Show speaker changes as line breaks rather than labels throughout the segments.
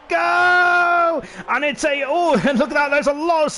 go! And it's a, oh, and look at that, there's a lot of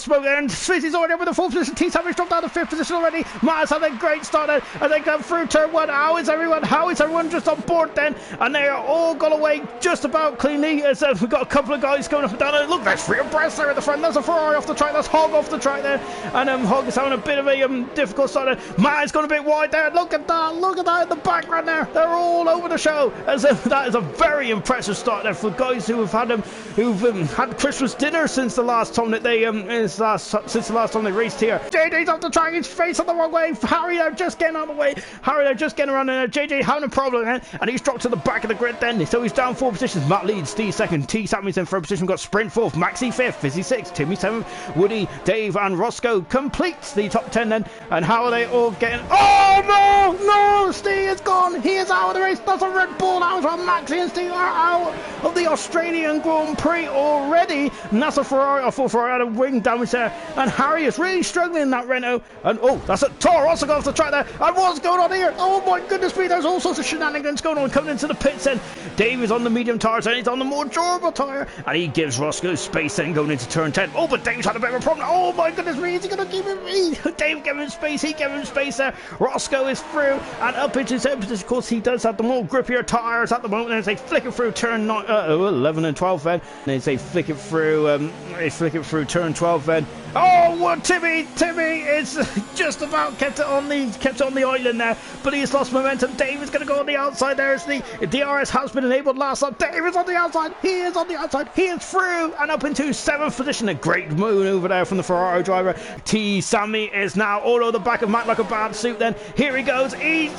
smoke there, and Fizzy's already over the 4th position. T-Savage dropped down to 5th position already. Matt's had a great start there, and they come through turn 1. How is everyone just on board then? And they are all gone away just about cleanly, as we've got a couple of guys going up and down, and look, there's 3 abreast there at the front. There's a Ferrari off the track, that's Hog off the track there, and Hog is having a bit of a difficult start there. Matt is going a bit wide there, look at that in the background there, they're all over the show, as that is a very impressive start there for guys who have had had Christmas dinner since the last time that they since the last time they raced here. JJ's off the track, he's facing the wrong way. Harry there just getting out of the way. Harry there just getting around there. JJ having a problem then, and he's dropped to the back of the grid then. So he's down 4 positions. Matt leads, Steve second, T Sammy's in 3rd position. We've got Sprint 4th, Maxi 5th, Fizzy 6th, Timmy 7th, Woody, Dave and Roscoe completes the top 10 then. And how are they all getting? Oh no, Steve is gone. He is out of the race. That's a Red Bull out on Maxi, and Steve are out of the Australian Grand Prix already. And that's a Ferrari, I thought Ferrari had a wing damage there, and Harry is really struggling in that Renault. And oh, that's a Toro also got off the track there. And what's going on here? Oh my goodness me, there's all sorts of shenanigans going on coming into the pits then. Dave is on the medium tyres and he's on the more durable tyre, and he gives Roscoe space then going into turn 10. Oh, but Dave's had a bit of a problem. Oh my goodness me, is he going to give him? Dave gave him space, he gave him space there. Roscoe is through and up into 7th position. Of course, he does have the more grippier tyres at the moment, and as they flick it through turn 11 and 12 then. And as they flick it through, turn 12 then. Oh, well, Timmy is just about kept it on the island there, but he's lost momentum. Dave is going to go on the outside there as the DRS has been enabled last time. Dave is on the outside. He is on the outside. He is through and up into 7th position. A great move over there from the Ferrari driver. T. Sammy is now all over the back of Matt like a bad suit then. Here he goes. He's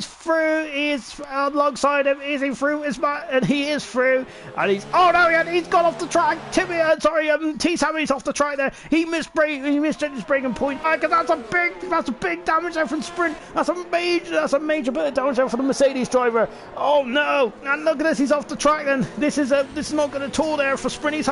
through. He's alongside him. Is he through? Is Matt? And he is through. And he's gone off the track. T. Sammy's off the track there. He missed his braking point, because that's a big damage there from Sprint. That's a major bit of damage there for the Mercedes driver. Oh no! And look at this, he's off the track then. This is not good at all there for Sprint. He was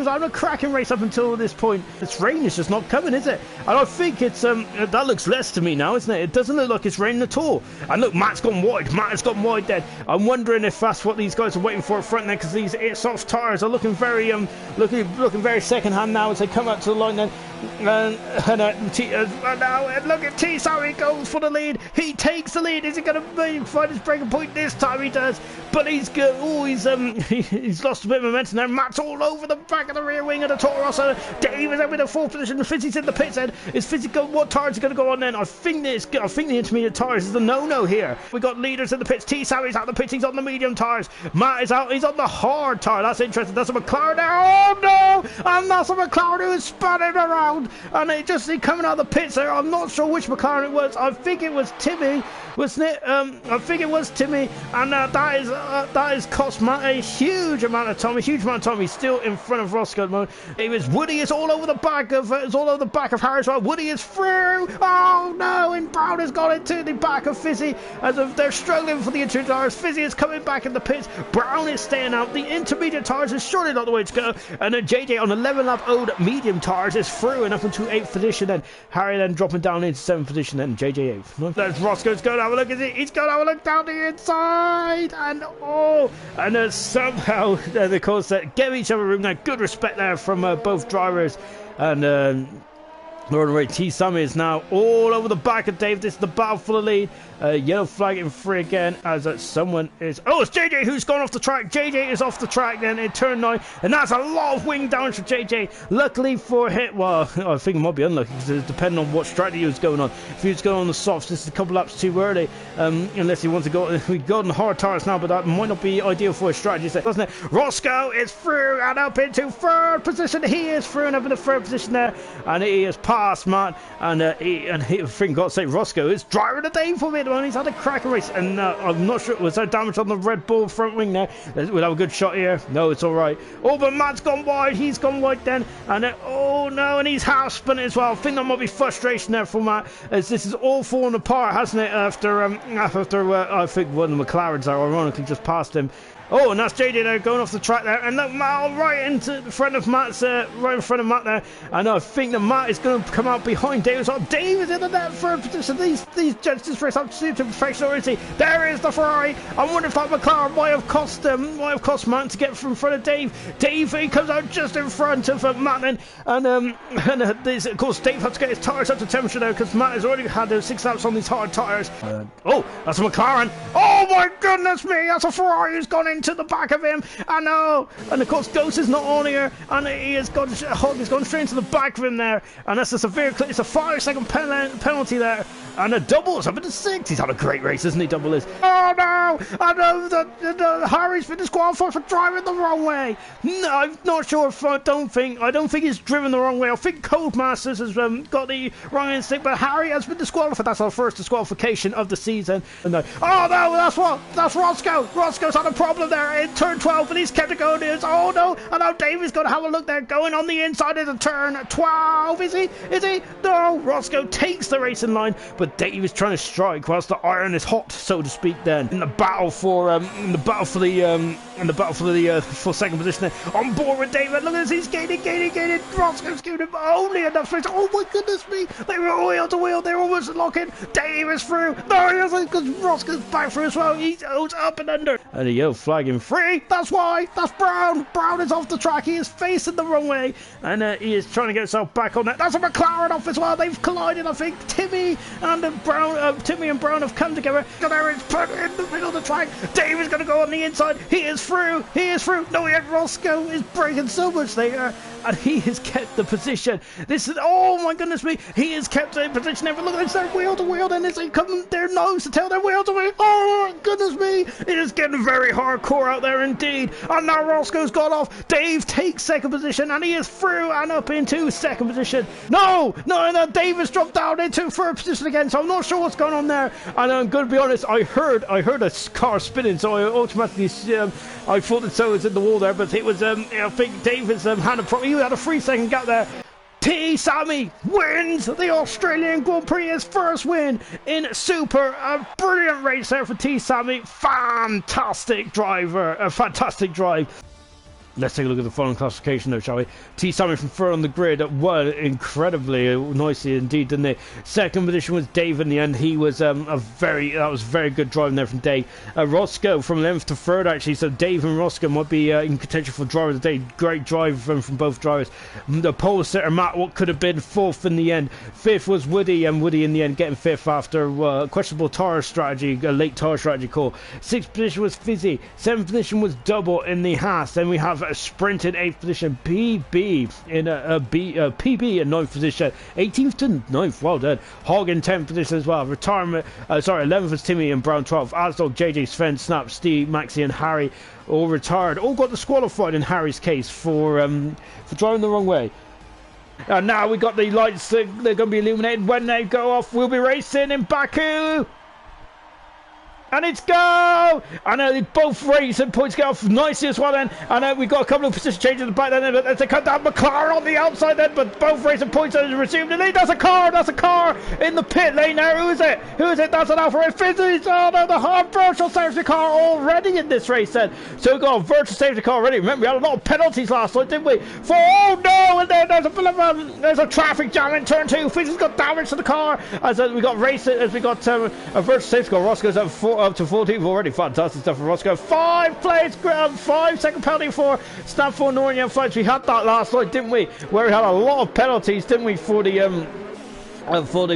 having a cracking race up until this point. This rain is just not coming, is it? And I think it's that looks less to me now, isn't it? It doesn't look like it's raining at all. And look, Matt's gone wide. Matt has gone wide then. I'm wondering if that's what these guys are waiting for up front there, because these soft tyres are looking very looking very second hand now as they come up to the line then. And look at T. Sammy goes for the lead. He takes the lead. Is he going to find his breaking point? This time he does, but he's good. Oh, he's lost a bit of momentum there. Matt's all over the back of the rear wing of the Toro Rosso. Dave is over the 4th position. Fizzy's in the pits then. Is Fizzy what tyres are going to go on then? I think the intermediate tyres is the no here. We got leaders in the pits. T. Sammy's out of the pits. He's on the medium tyres. Matt is out. He's on the hard tyre. That's interesting. That's a McLaren there. Oh no! And that's a McLaren who is spinning around. And he coming out of the pits there. I'm not sure which McLaren it was. I think it was Timmy, wasn't it? I think it was Timmy, and that has cost Matt a huge amount of time. He's still in front of Roscoe at the moment. Woody is all over the back of Harris. Well, Woody is through. Oh no! And Brown has got into the back of Fizzy as if they're struggling for the intermediate tyres. Fizzy is coming back in the pits. Brown is staying out. The intermediate tyres is surely not the way to go. And then JJ on 11 lap old medium tyres is through and up into 8th position. Then Harry then dropping down into 7th position. Then JJ 8th. There's Roscoe's going to have a look at it. He's going to have a look down the inside, and somehow of course give each other room there. Good respect there from both drivers. And T. Sammy is now all over the back of Dave. This is the battle for the lead. Yellow flag in free again as someone is... Oh, it's JJ who's gone off the track. JJ is off the track then in turn 9. And that's a lot of wing damage for JJ. Luckily for him... Well, I think it might be unlucky because it's depending on what strategy he was going on. If he was going on the softs, this is a couple laps too early. Unless he wants to go... We've got on the hard tyres now, but that might not be ideal for his strategy, doesn't it? Roscoe is through and up into 3rd position. He is through and up in the 3rd position there. And he is past Matt. And he, for God's sake, Roscoe is driving the day for me at the moment. He's had a cracking race, and I'm not sure, was there damage on the Red Bull front wing there? We'll have a good shot here. No, it's alright. Oh, but Matt's gone wide. He's gone wide then. And oh no, and he's half spun as well. I think that might be frustration there for Matt, as this is all falling apart, hasn't it? After I think one of the McLarens are ironically just passed him. Oh, and that's JJ there going off the track there, and look, Matt right into the front of Matt's, right in front of Matt there. And I think that Matt is going to come out behind Dave as well. Dave is in the net for a position. These judges race up absolute perfection, or is he? There is the Ferrari. I wonder if that McLaren might have cost Matt to get in front of Dave. Dave, he comes out just in front of Matt, and this, of course, Dave had to get his tyres up to temperature now because Matt has already had 6 laps on these hard tyres. Oh, that's a McLaren. Oh my goodness me, that's a Ferrari who's gone into the back of him. I know, and of course Ghost is not on here, and Hog has gone straight into the back of him there, and that's a severe. It's a 5-second penalty there, and a double is up into 6. He's had a great race, isn't he? Double is. Oh no! I know that Harry's been disqualified for driving the wrong way. No, I'm not sure if I don't think he's driven the wrong way. I think Codemasters has got the wrong instinct, but Harry has been disqualified. That's our first disqualification of the season. Oh no, that's Roscoe. Roscoe's had a problem there in turn 12, and he's kept it going. Oh no, and now Davey's going to have a look there, going on the inside of the turn 12. Is he? No, Roscoe takes the racing line, but Dave is trying to strike whilst the iron is hot, so to speak. Then in the battle for for second position, there, on board with David. Look at this, he's gaining. Roscoe's giving him only enough space. Oh my goodness me! They were wheel to wheel. They're almost locking. Dave is through. No, he isn't, because Roscoe's back through as well. He goes up and under. And the yellow flag him free. That's why. That's Brown. Brown is off the track. He is facing the wrong way, and he is trying to get himself back on that. That's a McLaren off as well. They've collided. I think Timmy and Brown have come together. There is put in the middle of the track. Dave is going to go on the inside. He is through. No, yet Roscoe is breaking so much there, and he has kept the position. This is, oh my goodness me, he has kept the position. Look at this, they're wheel to wheel, then they come their nose to tail, they're wheel to wheel. Oh my goodness me, it is getting very hardcore out there indeed. And now Roscoe's gone off. Dave takes second position, and he is through and up into second position. No, Dave has dropped down into third position again, so I'm not sure what's going on there. And I'm going to be honest, I heard a car spinning, so I automatically I thought that so was in the wall there, but it was I think Dave has had a problem. He had a 3-second gap there. T. Sammy wins the Australian Grand Prix, his first win in Super. A brilliant race there for T. Sammy. Fantastic driver, a fantastic drive. Let's take a look at the following classification though, shall we? T. Sammy from third on the grid won incredibly nicely indeed, didn't they? Second position was Dave in the end. He was that was very good driving there from Dave. Roscoe from 11th to third actually, so Dave and Roscoe might be in contention for driver of the day. Great drive from both drivers. The pole sitter Matt, what could have been fourth in the end. Fifth was Woody, and Woody in the end getting fifth after questionable tyre strategy, a late tyre strategy call. Sixth position was Fizzy. Seventh position was Double in the Haas. Then we have a sprint in 8th position, PB in PB in 9th position, 18th to 9th, well done. Hog in 10th position as well. 11th was Timmy and Brown 12th. Asdog, JJ, Sven, Snap, Steve, Maxi and Harry all retired. All got disqualified in Harry's case for driving the wrong way. And now we got the lights, they're going to be illuminated when they go off. We'll be racing in Baku. And it's go! And both racing points get off nicely as well then. And we've got a couple of position changes in the back then. As they cut down McLaren on the outside then. But both racing points are resumed the lead. That's a car in the pit lane there. Who is it? That's an Alfa Fizzy. Oh no, the hard virtual safety car already in this race then. So we've got a virtual safety car already. Remember, we had a lot of penalties last night, didn't we? Oh no! And then there's a traffic jam in turn 2. Fizzy's got damage to the car. As we got a virtual safety car. Roscoe's up to 14th already. Fantastic stuff from Roscoe. 5-second penalty for Stanford Norwegian flights. We had that last night, didn't we? Where we had a lot of penalties, didn't we, for the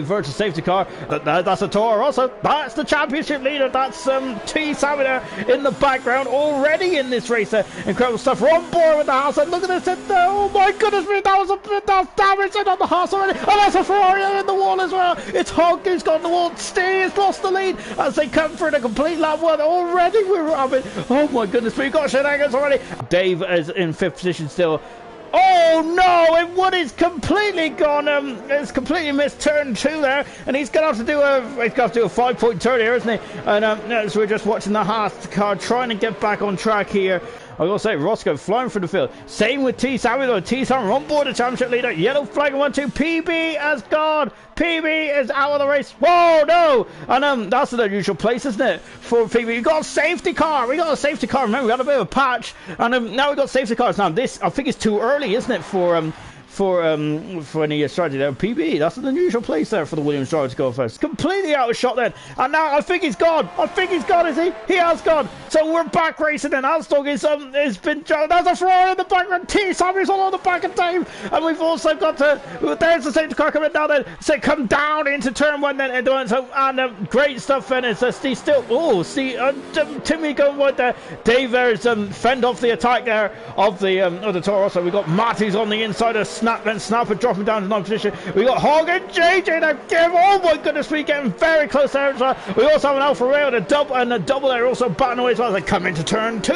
virtual safety car. That's a Toro Rosso. That's the championship leader. That's T. Sammy there in the background already in this race. Incredible stuff. We're on board with the Haas. And look at this. Oh my goodness me, that was a bit of damage on the Haas already. And that's a Ferrari in the wall as well. It's Hog who's got the wall. Steve's lost the lead as they come for the complete lap one. Already we're having, oh my goodness me, we've got shenanigans already. Dave is in 5th position still. Oh no! And Woody's completely gone. It's completely missed turn 2 there, and he's gonna have to do a 5-point turn here, isn't he? And so we're just watching the Haas car trying to get back on track here. I gotta say, Roscoe flying through the field. Same with T. Sammy though. T. Sammy on board the championship leader. Yellow flag in 1-2. PB has gone. PB is out of the race. Whoa, no! And that's an unusual place, isn't it? For PB. We got a safety car. Remember, we got a bit of a patch. And now we got safety cars. Now this, I think it's too early, isn't it, for any strategy there. PB, that's an unusual place there for the Williams driver to go first. Completely out of shot then. And now I think he's gone. I think he's gone, is he? He has gone. So we're back racing and Alston is has been there's a Ferrari in the background. T Sammy's all on the back of Dave. And we've also got there's the safety car coming down then. So come down into turn one then and great stuff then. It's Steve still Timmy going with there. Dave there is fend off the attack there of the Toro. So we got Matty's on the inside of Snapper dropping down to 9th position. We got Hog and JJ now give. Oh my goodness, we getting very close there as well. We also have an Alfa Romeo and a double there also batting away as well as they come into turn 2.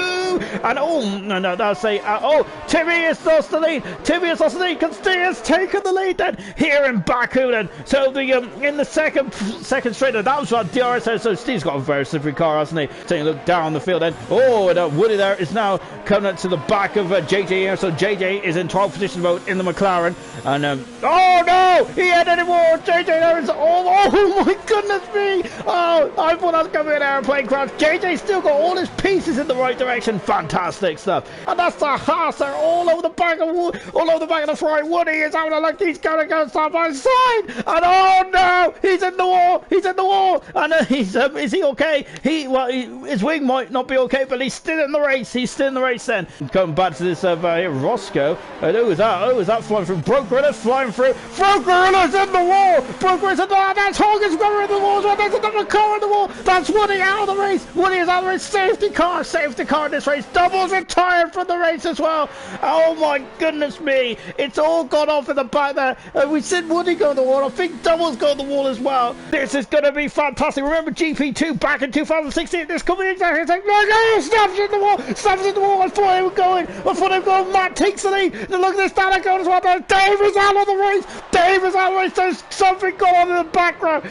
And they'll say Timmy has lost the lead. Timmy has lost the lead because Steve has taken the lead then here in Baku then. So the in the second straight that was what DRS says. So Steve's got a very slippery car, hasn't he? Taking a look down the field then. And Woody there is now coming up to the back of JJ here. So JJ is in 12th position mode in the McLaren. And oh no, he had any more. JJ there is oh my goodness me. Oh, I thought I was going to be an airplane crash. JJ still got all his pieces in the right direction. Fantastic stuff. And that's the Haas there all over the back of the Ferrari. Woody is having a look. He's going to go side by side. And oh no, he's in the wall. He's in the wall. And is he okay? His wing might not be okay, but he's still in the race. He's still in the race then. Coming back to this Roscoe. Who is that flying through? Broke Gorilla's flying through. Broke Gorilla's in the wall. Broke Gorilla's in the wall. That's Hogan's going in the wall as well. There's another car in the wall. That's Woody out of the race. Woody is out of the race. Safety car in this race. Doubles retired from the race as well. Oh my goodness me. It's all gone off in the back there. We said Woody go in the wall. I think Doubles go in the wall as well. This is going to be fantastic. Remember GP2 back in 2016. This could be exactly the same. No, snaps in the wall. Snaps in the wall. I thought he was going. Matt takes the lead. Look at this Dana going as well. Dave is out of the race. Dave is out of the race. There's something going on in the background.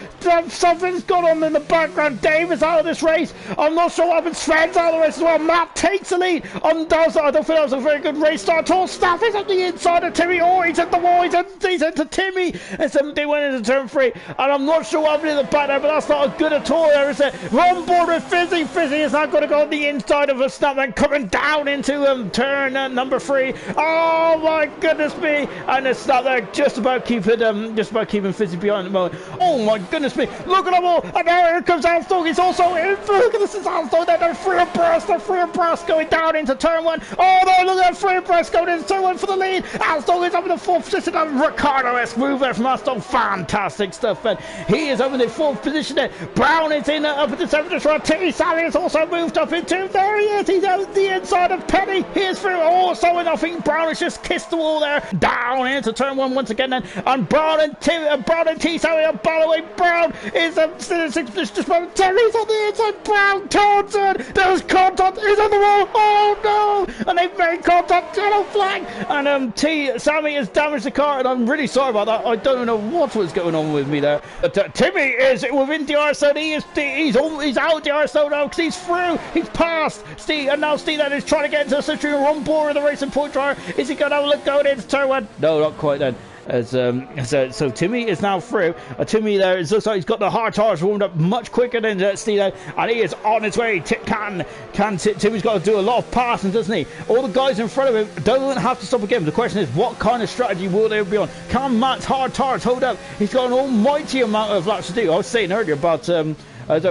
Something's gone on in the background. Dave is out of this race. I'm not sure what happened. Sven's out of the race as well. Matt takes the lead. I don't think that was a very good race start at all. Staff is on the inside of Timmy. Oh, he's at the wall. He's into Timmy. And they went into turn 3. And I'm not sure what happened in the back there, but that's not good at all there, is it? We're on board with Fizzy. Fizzy is not going to go on the inside of a Snapman coming down into turn number 3. Oh my goodness me. And it's not there just about keeping Fizzy behind the moment. Oh my goodness me. Look at them all. And there comes Alston. He's also in. Look at this is Alston. They're free abreast going down into turn 1. Oh no, look at that free abreast going into turn 1 for the lead. Alston is up in the 4th position. And Ricardo-esque move there from Alston. Fantastic stuff. And he is up in the 4th position there. Brown is in up at the 7th position. T. Sally has also moved up into. There he is. He's out the inside of Penny. He is through. Oh, so I think Brown has just kissed the wall there. Down into turn 1 once again then. And Brown and T. Sally are by the way. Brown is still in 6th position. Just moment. Terry's on the inside. Brown turns in. There's contact. He's on the wall. Oh no. And they've made contact. Yellow flag. And Sammy has damaged the car. And I'm really sorry about that. I don't know what was going on with me there. But Timmy is within DRS zone. He's out DRS zone now because he's through. He's passed Steve. And now Steve then is trying to get into the situation. We're on board with the racing point driver. Is he going to have a look going into turn 1? No, not quite then. So Timmy is now through. Timmy there looks like he's got the hard tires warmed up much quicker than Steve, and he is on his way. Timmy's got to do a lot of passing, doesn't he? All the guys in front of him don't have to stop again. The question is, what kind of strategy will they be on? Can Matt's hard tires hold up? He's got an almighty amount of laps to do. I was saying earlier about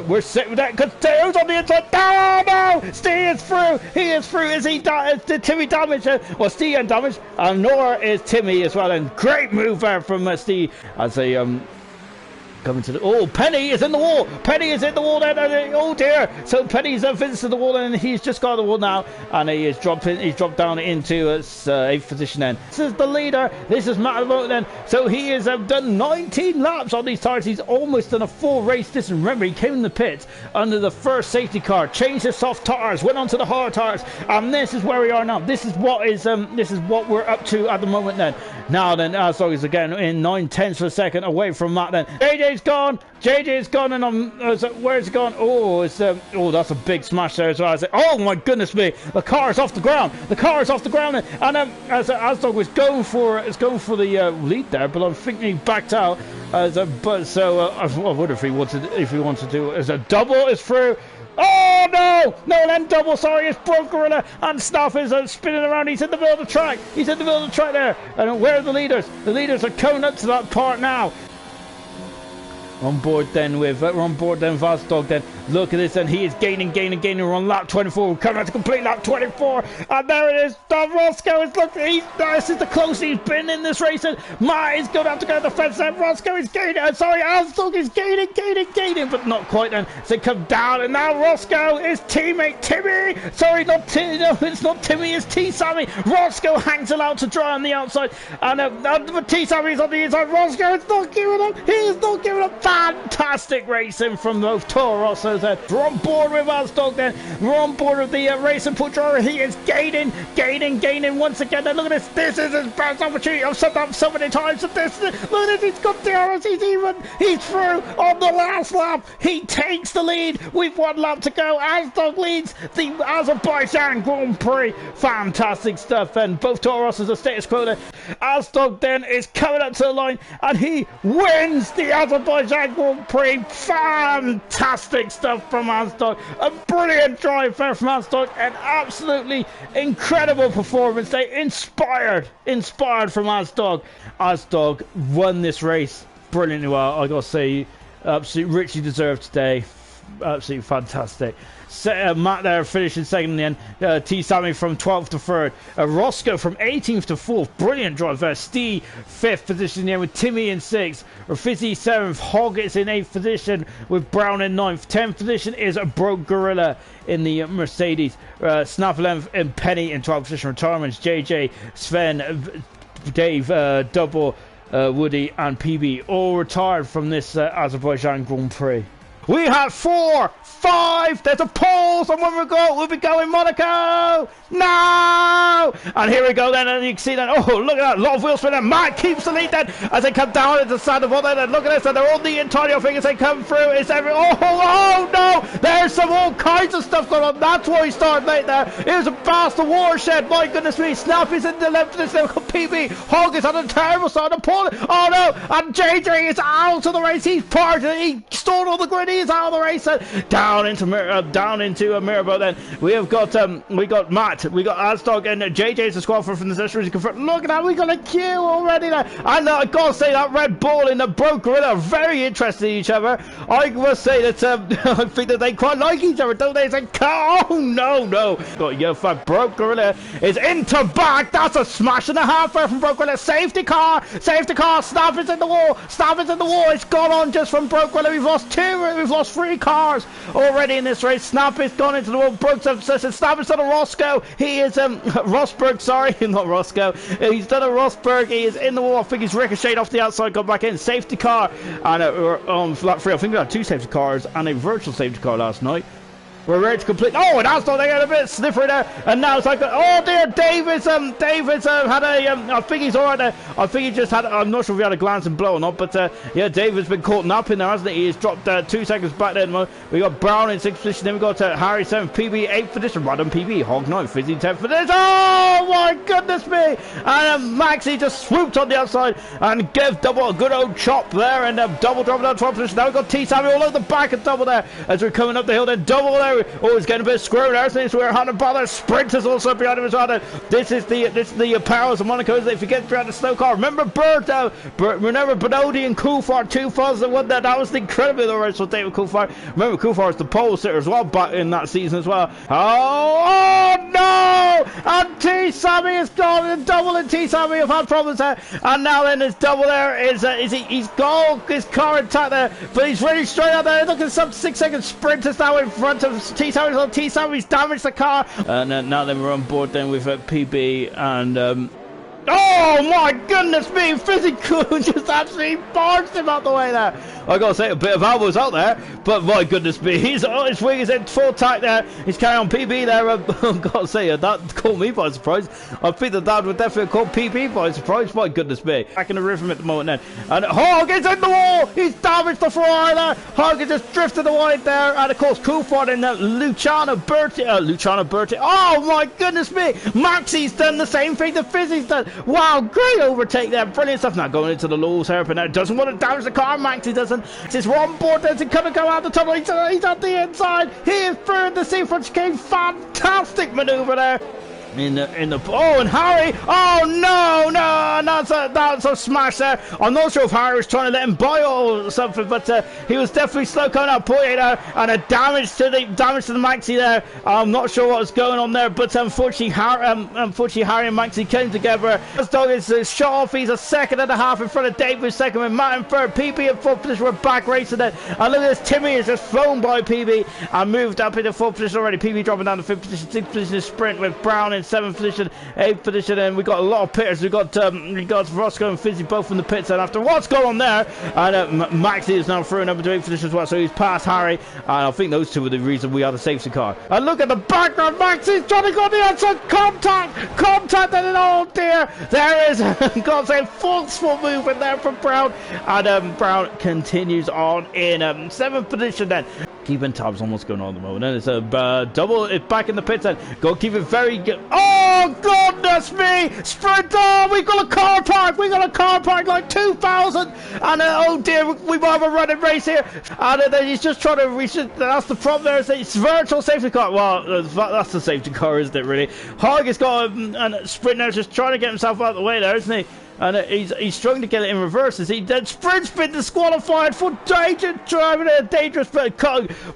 we're sitting with that because Teo's on the inside. Oh no! Steve is through. He is through. Did Timmy damage? Well, Steve and damage, and nor is Timmy as well. And great move there from Steve as they coming to the Penny is in the wall. Penny is in the wall then. Oh dear. So Penny's visits to the wall and he's just got the wall now, and he is he's dropped down into 8th position then. This is the leader. This is Matt then. So he has done 19 laps on these tires. He's almost done a full race distance. Remember, he came in the pits under the first safety car, changed the soft tires, went onto the hard tires, and this is where we are now. This is what we're up to at the moment then. Now then, as long as again in 9/10 of a second away from Matt then. AJ JJ's gone. JJ's gone, and where's it gone? Oh, it's oh, that's a big smash there as well. I said, oh my goodness me, the car is off the ground. The car is off the ground, and as Asdog was going for the lead there, but I think he backed out. I wonder if he wanted to do it as a double. Is through. Oh no! No, then double, sorry, it's Broke Gorilla, and Snuff is spinning around. He's in the middle of the track. He's in the middle of the track there. And where are the leaders? The leaders are coming up to that part now. On board then with Asdog then. Look at this, and he is gaining. We're on lap 24. We're coming out to complete lap 24. And there it is. Roscoe is looking. This is the closest he's been in this race. And Matt is going to have to go to the fence. And Roscoe is gaining. Sorry, Asdog is gaining. But not quite then. So they come down. And now Roscoe is teammate Timmy. Sorry, no, it's not Timmy. It's T-Sammy. Roscoe hangs it out to dry on the outside. And T-Sammy is on the inside. Roscoe is not giving up. He is not giving up. Fantastic racing from both Toro Rossos. We're on board with Asdog then. We're on board with the racing put driver. He is gaining once again. And look at this. This is his best opportunity. I've said that so many times. Look at this. He's got DRS. He's through on the last lap. He takes the lead. We've 1 lap to go. Asdog leads the Azerbaijan Grand Prix. Fantastic stuff. And both Toro Rossos are status quo there. Asdog then is coming up to the line, and he wins the Azerbaijan Grand Prix. Fantastic stuff from Asdog. A brilliant drive there from Asdog. An absolutely incredible performance. They inspired from Asdog. Asdog won this race brilliantly well. I gotta say, absolutely richly deserved today. Absolutely fantastic. Matt there finishing second in the end. T-Sammy from 12th to 3rd. Roscoe from 18th to 4th. Brilliant drive there. Steve 5th position in the end with Timmy in 6th. Fizzy 7th. Hoggets in 8th position with Brown in 9th. 10th position is a Broke Gorilla in the Mercedes. Snap 11th and Penny in 12th position. Retirements JJ, Sven, Dave, Double, Woody and PB all retired from this Azerbaijan Grand Prix. We have 4, 5. There's a pause, and when we'll be going Monaco. No! And here we go then, and you can see that. Oh, look at that. A lot of wheel spin, and Matt keeps the lead then as they come down into the side of water. And look at this, and they're on the entire thing as they come through. It's oh no! There's all kinds of stuff going on. That's why he started late there. It was a bastard watershed. My goodness me. Snappy's in the left position. PB. Hog is on a terrible side of Paul. Oh no! And JJ is out of the race. He's parked. He stalled all the grid. He is out of the race. Down into Mirabo. Then we got Matt. We got Asdog and JJ's the squad from the session. Look at that, we got a queue already there. And I gotta say, that Red Bull and the Broke Gorilla are very interested in each other. I must say that I think that they quite like each other, don't they? It's like, oh no. Got your Broke Gorilla is into back. That's a smash and a half there from Broke Gorilla. Safety car. Snap is in the wall. It's gone on just from Broke Gorilla. We've lost 3 cars already in this race. Snap is gone into the wall. Broke's obsession. Snap is done a Roscoe. He is Rosberg, sorry, not Roscoe. He's done a Rosberg. He is in the wall. I think he's ricocheted off the outside, got back in. Safety car. And on flat 3, I think we had 2 safety cars and a virtual safety car last night. We're ready to complete. Oh, and Asdog, they got a bit sniffer there. And now it's like, oh dear, David's had a, I think he's all right there. I think he just had, I'm not sure if he had a glancing blow or not, but yeah, David's been caught up in there, hasn't he? He's dropped 2 seconds back there. We got Brown in 6th position, then we got Harry 7th, PB 8th position, Radon PB, Hog 9th, Fizzy 10th position. Oh my goodness me! And Maxi just swooped on the outside and gave Double a good old chop there, and Double dropping down 12th position. Now we got T-Sammy all over the back of Double there as we're coming up the hill. Then Double there. Oh, he's getting a bit screwed there. So we're Hunter Brother. Sprinters also behind him as well. This is the powers of Monaco as they forget behind the slow car. Remember remember Benodi and Coulthard 2001. That was the incredible race for David Coulthard. Remember Coulthard was the pole sitter as well back in that season as well. Oh no! And T-Sammy is gone, and Double and T-Sammy have had problems there. And now then his Double there he's got his car intact there, but he's really straight out there. Look at some 6-second sprinters now in front of T-Sammy's on T-Sammy's damaged the car. And now then we're on board then with PB and oh my goodness me, Physical just absolutely barged him out the way there. I gotta say, a bit of elbows out there, but my goodness me, his wing is in full tight there. He's carrying on PB there. I've got to say, that caught me by surprise. I think that would definitely call PB by surprise. My goodness me. Back in the rhythm at the moment then. And Hog is in the wall. He's damaged the Ferrari there. Hog is just drifted away there. And of course, Coulthard and Luciano Berti. Oh my goodness me. Maxi's done the same thing that Fizzy's done. Wow, great overtake there. Brilliant stuff. Now going into the Lowell's hairpin now. Doesn't want to damage the car. Maxi doesn't. It's on board. He couldn't go out the tunnel. He's at the inside. He is through the sea front chicane. Fantastic maneuver there. In the and Harry, oh no, that's a smash there. I'm not sure if Harry was trying to let him buy or something, but he was definitely slow coming out point there, and a damage to the Maxi there. I'm not sure what was going on there, but unfortunately Harry and Maxi came together. This dog is shot off. He's a second and a half in front of Dave, who's second, with Matt in third. PB in fourth position. We're back racing it, and look at this. Timmy is just flown by PB and moved up into fourth position already. PB dropping down to fifth position, sixth position sprint with Brown in seventh position, eighth position, and we got a lot of pitters. We got Roscoe and Fizzy both in the pits, and after what's going on there, and Maxi is now through number 2 position as well, so he's past Harry, and I think those two were the reason we had a safety car. And look at the background, Maxi's trying to go on the outside, contact, and oh dear, there is got a forceful movement there from Brown, and Brown continues on in 7th position then. Keeping tabs on what's going on at the moment. And it's a double. It's back in the pits. And go keep it very good. Oh goodness me! Sprint! Oh, we got a car park. We got a car park like 2,000. And oh dear, we might have a running race here. And then he's just trying to reach it. That's the problem there. It's virtual safety car. Well, that's the safety car, isn't it? Really. Hog has got a sprint now, just trying to get himself out of the way there, isn't he? And he's struggling to get it in reverse as he then sprint's been disqualified for driving in a dangerous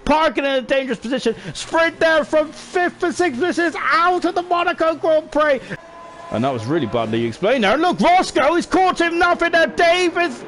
parking in a dangerous position. Sprint there from 5th to 6th position out of the Monaco Grand Prix. And that was really badly explained there. Look, Roscoe, he's caught him nothing there. Dave is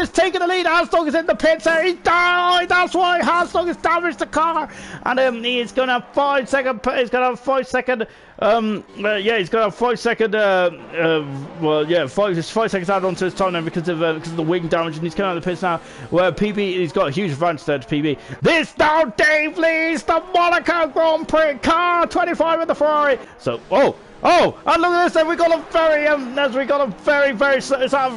taking the lead. Hasdog is in the pits there. He's down. That's why Hasdog has damaged the car. And he's going to have 5 second. He's going to have 5 second. He's got a 5 second. It's 5 seconds added onto his time now because of the wing damage, and he's coming out of the pits now. Where PB, he's got a huge advantage there to PB. This now, Dave leads the Monaco Grand Prix car 25 in the Ferrari. So, Oh, and look at this then, we got a very,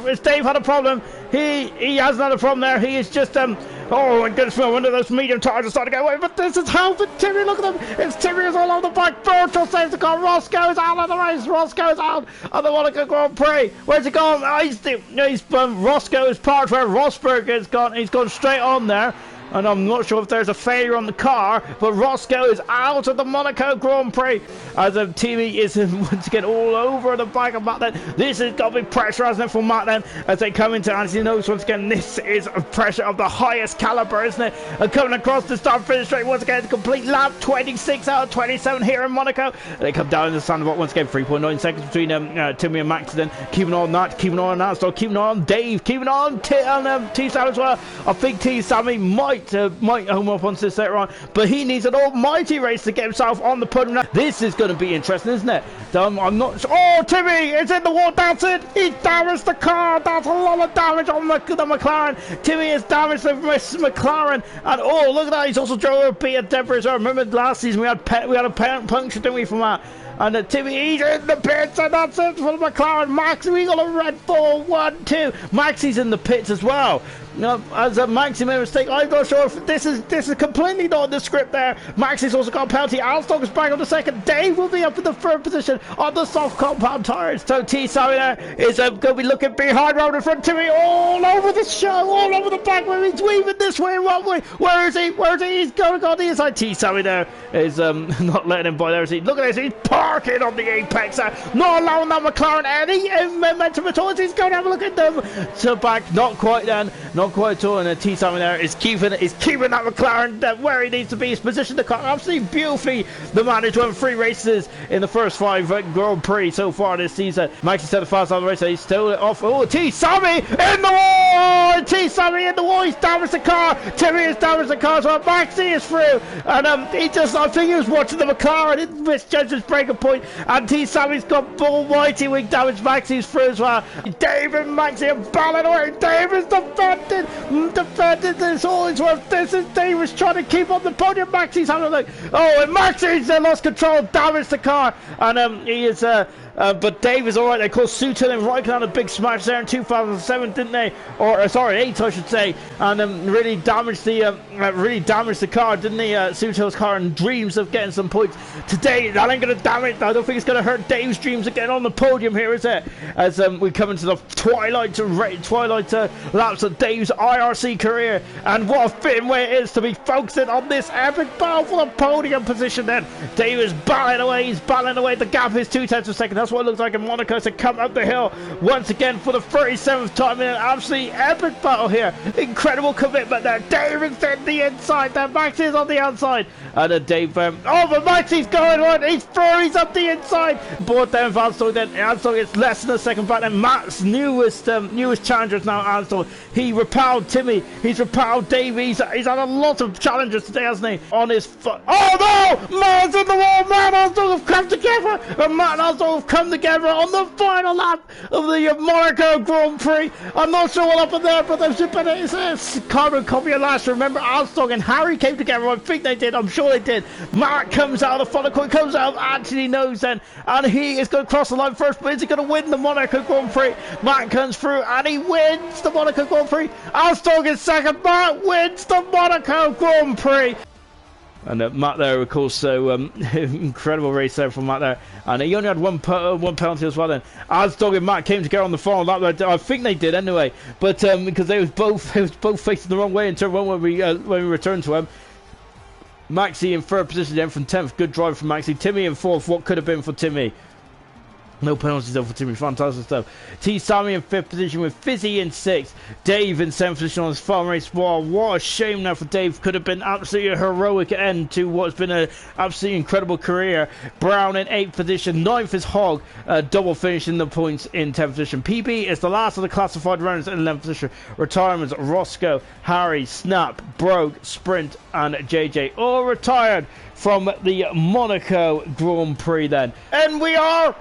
is Dave had a problem? He hasn't had a problem there, he is just, oh my goodness, one of those medium tires are starting to get away, but this is helping Timmy, look at them, it's Timmy is all over the back, Virtual saves the car, Roscoe is out of the race, Roscoe is out of the Monaco Grand Prix, where's he gone? Roscoe is parked where Rosberg has gone, he's gone straight on there. And I'm not sure if there's a failure on the car, but Roscoe is out of the Monaco Grand Prix as TV is once again all over the back of Matt then. This has got big pressure, hasn't it, for Matt then, as they come into, and he knows once again this is a pressure of the highest caliber, isn't it? And coming across the start finish straight once again, complete lap 26 out of 27 here in Monaco. And they come down in the sandbox once again, 3.9 seconds between Timmy and Max then. Keeping on that, keeping on Dave, keeping on T-Sam as well. I think T-Sammy might home up onto this later on, but he needs an almighty race to get himself on the podium. This is going to be interesting, isn't it? I'm not sure. Oh, Timmy is in the wall. That's it. He damaged the car. That's a lot of damage on the McLaren. Timmy has damaged the McLaren, and oh, look at that. He's also drove a bit of debris as well. Remember last season we had a puncture, didn't we, from that? And Timmy, he's in the pits, and that's it for the McLaren. Max, we got a Red Bull 1-2. Maxi's in the pits as well. As a Maxi made a mistake, I'm not sure if this is completely not in the script there. Maxi's also got a penalty. Alstock is back on the second. Dave will be up in the third position on the soft compound tires. So T-Sammy there is going to be looking behind round in front. Timmy all over the show, all over the back where he's weaving this way, one way. Where is he? He's going on the inside. T-Sammy there is not letting him by there. Look at this, he's parking on the apex there, not allowing that McLaren any momentum at all. He's going to have a look at them. So back, not quite then. Not quite at all, and T-Sammy there is keeping that McLaren where he needs to be. He's positioned the car absolutely beautifully. The man has won 3 races in the first 5 Grand Prix so far this season. Maxi said the fast on the race, he's still off. Oh, T-Sammy in the wall! T-Sammy in the wall, he's damaged the car. Timmy has damaged the car as well. Maxi is through, and I think he was watching the McLaren, he misjudged his breaking point, and T-Sammy's got almighty wing damage. Maxi's through as well. Dave and Maxi are battling away. Dave is the fun. defended this Hollingsworth. This is Davis trying to keep on the podium. Maxi's having a look. Oh, and Maxi's lost control, damaged the car, and he is. But Dave is all right. They called Sutil and Raikkonen a big smash there in 2007, didn't they? Or sorry, 8, I should say. And really damaged the car, didn't they? Sutil's car, and dreams of getting some points today. That ain't gonna damage. I don't think it's gonna hurt Dave's dreams of getting on the podium here, is it? As we come into the twilight laps of Dave's IRC career, and what a fitting way it is to be focusing on this epic battle for the podium position. Then Dave is battling away. He's battling away. The gap is 2 tenths of a second. That's what it looks like in Monaco to come up the hill once again for the 37th time in an absolutely epic battle here. Incredible commitment there. Dave is on the inside. Then Max is on the outside. And Dave, but Maxi's going on. He's up the inside. Board down for Armstrong. Then Armstrong is less than a second back. Then Matt's newest challenger is now Armstrong. He repelled Timmy. He's repelled Dave. He's had a lot of challenges today, hasn't he? On his foot. Oh no! Matt's in the wall. Matt and Armstrong have come together. And Matt and Armstrong have come together on the final lap of the Monaco Grand Prix. I'm not sure what happened there, but there's been a carbon copy of last. Remember, Armstrong and Harry came together. I think they did. I'm sure they did. Matt comes out of the front, comes out of Anthony Nose then, and he is going to cross the line first, but is he going to win the Monaco Grand Prix? Matt comes through and he wins the Monaco Grand Prix. Armstrong is second. Matt wins the Monaco Grand Prix. And Matt there, of course, so incredible race there from Matt there. And he only had one penalty as well then. Armstrong and Matt came together on the final lap. I think they did anyway, but because they was both facing the wrong way in turn one when we returned to him. Maxi in third position then from 10th. Good drive from Maxi. Timmy in fourth. What could have been for Timmy? No penalties though for Timmy. Fantastic stuff. T. Sammy in 5th position with Fizzy in 6th. Dave in 7th position on his farm race wall. What a shame now for Dave. Could have been absolutely a heroic end to what's been an absolutely incredible career. Brown in 8th position. 9th is Hogg. Double finishing the points in 10th position. PB is the last of the classified runners in 11th position. Retirements: Roscoe, Harry, Snap, Brogue, Sprint and JJ. All retired from the Monaco Grand Prix then. And we are...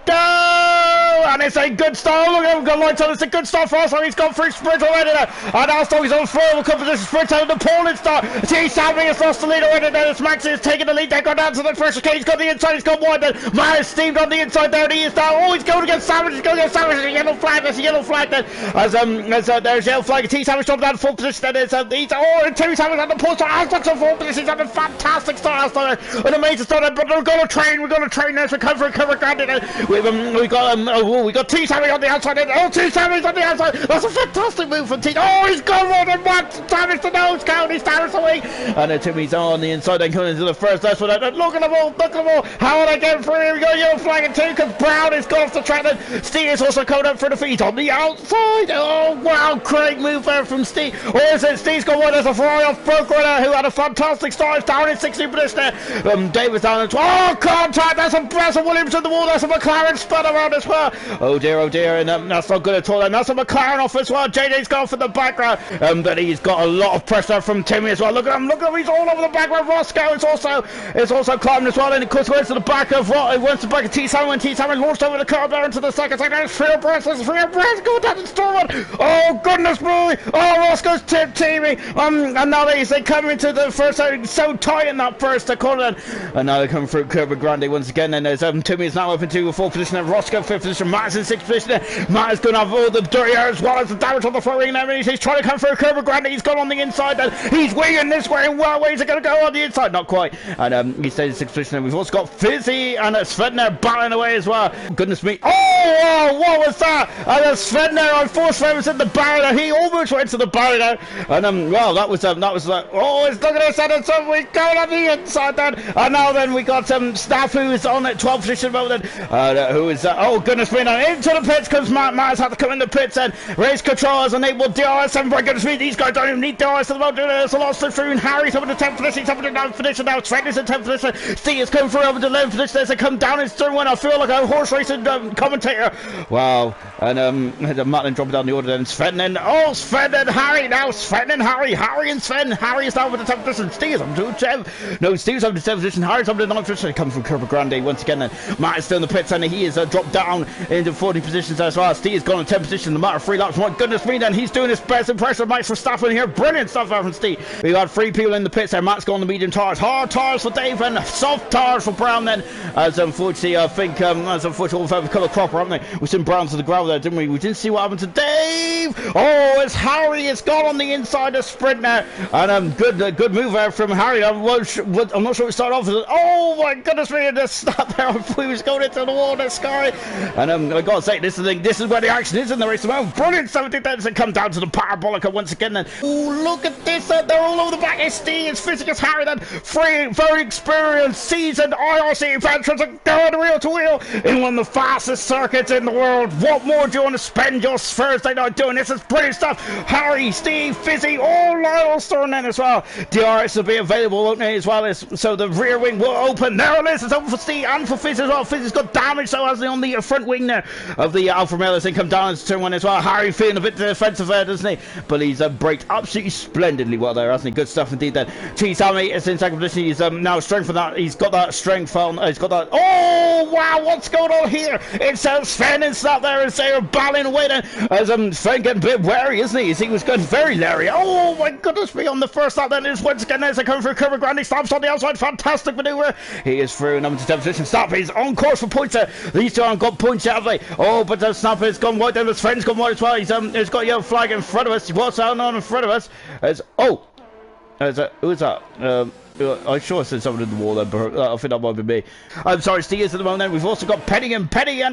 Go! And it's a good start. Look at him, got lights on. It's a good start for Armstrong. He's gone through sprint already now. And Armstrong is on full competition. Sprint out of the Poland start. T. Sammy has lost the lead already. Then it's Maxi is taking the lead. They go down to the first chicane. He's got the inside. He's got wide. Then Matt is steamed on the inside there. And he is now. Oh, he's going against Savage. He's going against Savage. There's a yellow flag. There's a yellow flag then. As there's a yellow flag. T. Savage dropped down to full position. Then it's and Timmy Savage on the post. Armstrong's on full position. He's had a fantastic start. An amazing start. But we're going to train. We're going to train now to come for a cover granted. We got T. Sammy on the outside. Oh, T. Sammy's on the outside. That's a fantastic move from T. Oh, he's gone on and Matt damaged the nose count. He's damaged the wing. And Timmy's on the inside and coming into the first. That's what I look at them all. Look at them all. How are they getting through here? We got a yellow flag and 2 because Brown is gone off the track. And Steve is also coming up for the feet on the outside. Oh, wow. Great move there from Steve. Or is it Steve's got one? There's a Ferrari off Broke Runner who had a fantastic start. He's down in 16th position there. Davis down in 12. Oh, contact. That's a Williams in the wall. That's a McLaren spun around as well. Oh dear, and that's not good at all. And that's a McLaren off as well. JJ's gone for the background, but he's got a lot of pressure from Timmy as well. Look at him, he's all over the background. Roscoe is also climbing as well, and of course goes to the back of T. Salmon when T. Salmon launched over the curb there into the second. There's free abreast, go down to store one. Oh goodness me! Oh, Roscoe's tipped Timmy. And now they come into the first. So tight in that first corner, and now they come through Curb Grande once again. And there's Timmy is now up into a 4th position, and Roscoe 5th position. Matt's in 6th position. Matt is going to have all the dirty air as well as the damage on the front ring. He's trying to come through Curb Grande. He's gone on the inside. Then he's winging this way. And where is it going to go on the inside? Not quite. And he stays in 6th position. And we've also got Fizzy and Sven there battling away as well. Goodness me. Oh, what was that? And Sven there on 4th. Sven was in the barrier. He almost went to the barrier. And well, that was like, oh, it's looking at us. And so we going on the inside then. And now then we got Staff who is on at 12th position moment. Who is oh goodness me, now into the pits comes Matt. Matt's had to come in the pits and race control has enabled DRS. And my goodness me, these guys don't even need DRS at the moment. There's a lot of stuff through, and Harry's up in the 10th position. He's up in the 9th position now. Sven is in 10th position. Steve is coming through over the 11th position. As they come down in turn 1, I feel like a horse racing commentator. Wow. And Matt dropping down the order then. Sven and Sven and Harry now. Sven and Harry. Harry and Sven. Harry is down with the 10th position. Steve's up to 10th. No, Steve's up to 7th position. Harry's up to the 9th position. He comes from Curva Grande once again. Then Matt is still in the pits and he is dropped down into 40 positions as well. Steve has gone in 10 positions in the matter of 3 laps. My goodness me, then he's doing his best impression of Max Verstappen here. Brilliant stuff out from Steve. We've got 3 people in the pits there. Matt's gone the medium tires, hard tires for Dave, and soft tires for Brown then. As unfortunately, I think, as unfortunately, we've colour cropper, haven't we? We've seen Brown to the ground there, didn't we? We didn't see what happened to Dave. Oh, it's Harry. It's gone on the inside of sprint now. And good move there from Harry. I'm not sure we started off with it. Oh my goodness me, and just stopped there. I thought he was going into the wall there, Sky. And I gotta say, this is where the action is in the race. Well, brilliant 70 then come down to the parabolica once again. Then, oh, look at this. They're all over the back. It's Steve, it's Physics Harry, then very experienced, seasoned IRC veterans are going wheel to wheel in one of the fastest circuits in the world. What more do you want to spend your Thursday night doing? This is brilliant stuff. Harry, Steve, Fizzy, all Lyle Stern then as well. DRS will be available, won't they, as well as so the rear wing will open. There it is. It's open for Steve and for Fizz as well. Fizz has got damage, so has he on the front wing there of the Alfa Romeo as they come down into turn 1 as well. Harry feeling a bit defensive there, doesn't he? But he's braked absolutely splendidly well there, hasn't he? Good stuff indeed then. T Sammy is in second position. He's now strengthened that. He's got that strength on. He's got that. Oh wow, what's going on here? It says Sven is out there and they're battling away then as Sven getting a bit wary, isn't he? He was going very leery. Oh my goodness me, on the first lap then is once again as they come through Curva Grande, stops on the outside, fantastic manoeuvre. He is through number 10 position. Stop, he's on course for points there. These two haven't got points yet, have they? Oh, but the Snap has gone white then, his friend's gone white as well. He's got a yellow flag in front of us. What's going on in front of us? Who is that? I'm sure I said something in the wall there, but I think that might be me. I'm sorry, Steve is at the moment. We've also got Penny and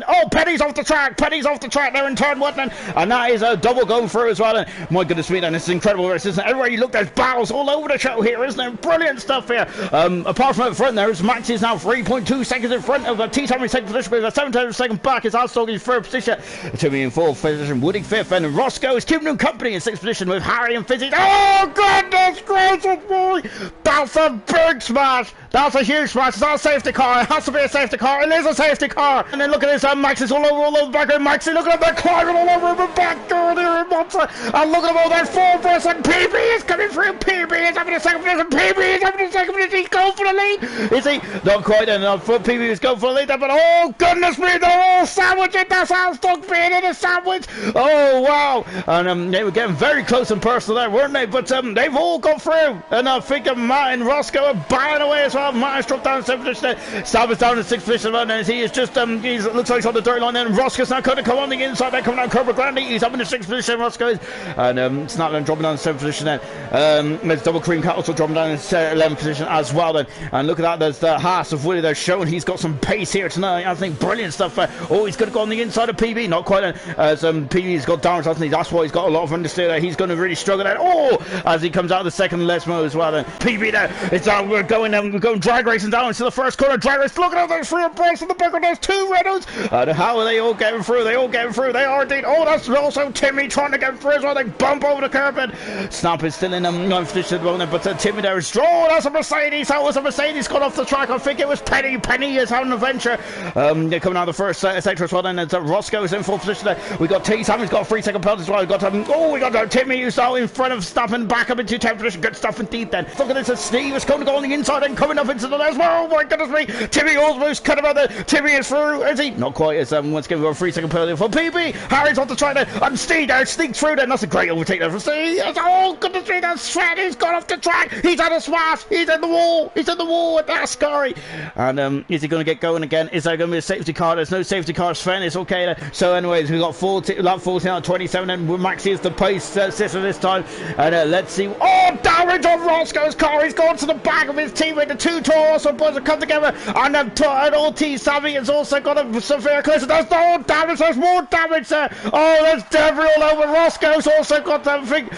oh, Penny's off the track. Penny's off the track there in turn 1, and that is a double going through as well. And my goodness me, and this is incredible race, isn't it? Everywhere you look, there's battles all over the show here, isn't there? Brilliant stuff here. Apart from up front, there is Max is now 3.2 seconds in front of T-Time in second position with a 7 second back. Is Alstok in third position. Timmy in fourth position, Woody fifth, and Roscoe is keeping him company in sixth position with Harry and Fizzy. Oh goodness gracious me! That's a big smash. That's a huge smash. It's not a safety car. It has to be a safety car. It is a safety car. And then look at this. Max is all over the back of Maxi. Look at him. They're climbing all over the back door there. And look at him all there. 4 person. PB is coming through. PB is having a second position. PB is having a second position. He's going for the lead. Is he? Not quite enough. PB is going for the lead there. But oh, goodness me. They're all sandwiching. That's how stuck being in a sandwich. Oh, wow. And they were getting very close and personal there, weren't they? But they've all got through. And I think Matt and Roscoe are buying away as well. Matt's dropped down in 7th position. Stab is down in 6th position. And he is just, he looks like he's on the dirt line. And Roscoe's now going to come on the inside. They're coming down Curva Grande. He's up in the 6th position. Roscoe is. And Snapland dropping down in 7th position then. There's Double Cream Cat also dropping down in 11th position as well then. And look at that. There's the Haas of Willie there showing he's got some pace here tonight. I think brilliant stuff. Oh, he's going to go on the inside of PB. Not quite. As PB's got damage, hasn't he? That's why he's got a lot of understeer there. He's going to really struggle there. Oh, as he comes out of the second Lesmo as well then. PB there. It's we're going drag racing down into the first corner. Drag race. Look at those 3 abreast in the back of those 2 Renaults. And how are they all getting through? They all getting through. They are indeed. Oh, that's also Timmy trying to get through as well. They bump over the curb and Snap is still in 9th position at the moment. But Timmy there is. Oh, that's a Mercedes. That was a Mercedes gone off the track. I think it was Penny. Penny is having an adventure. They're coming out of the first sector as well. And Roscoe is in 4th position there. We got T. Sammy's got a 3 second penalty as well. We got Timmy who's now in front of Snap and back up into 10th position. Good stuff indeed then. Look at this. Steve is going to go on the inside and coming up into the left. Oh my goodness me. Timmy almost cut him out there. Timmy is through. Is he? Not quite. It's once again a 3 second penalty for PB. Harry's on the track there. And Steve there sneaks through there. That's a great overtake there for Steve. Oh goodness me. That's Sven. He's gone off the track. He's had a smash. He's in the wall. He's in the wall with that Scary. And is he going to get going again? Is there going to be a safety car? There's no safety car. Sven is okay there. So anyways, we've got lap 14 out of 27 and Maxi is the pace sitter this time. And let's see. Oh, damage on Roscoe's car. He's gone to the back of his teammate. The 2 Taurus boys have come together. And old T Savvy has also got a severe collision. There's no damage. There's more damage there. Oh, there's debris all over. Roscoe's also got something.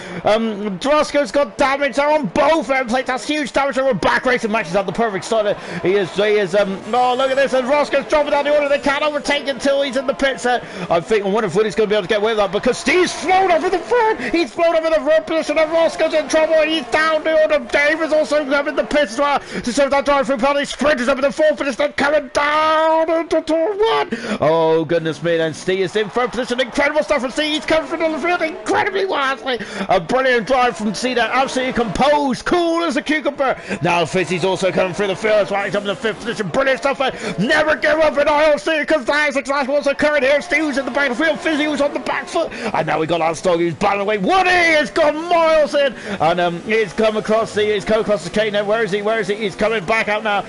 Roscoe's got damage there on both end plates. That's huge damage. We're back racing matches at the perfect start. He is. Oh, look at this. And Roscoe's dropping down the order. They can't overtake until he's in the pits there. I wonder if Woody's going to be able to get away with that because Steve's flown over the front. He's flown over the front position and Roscoe's in trouble and he's down the order. Dave is also in the pits as well to serve that drive-through penalty. Sprinters up in the fourth position, then coming down into turn one. Oh, goodness me, and Steve is in third position. Incredible stuff from Steve. He's coming from the field incredibly wisely. A brilliant drive from Steve there, absolutely composed, cool as a cucumber. Now Fizzy's also coming through the field as well. He's up in the fifth position. Brilliant stuff. Never give up in IRC, because that is exactly what's occurring here. Steve's in the battlefield. Fizzy was on the back foot. And now we got Asdog who's battling away. Woody has gone miles in. And he's come across the cane now. Where is he? He's coming back out now.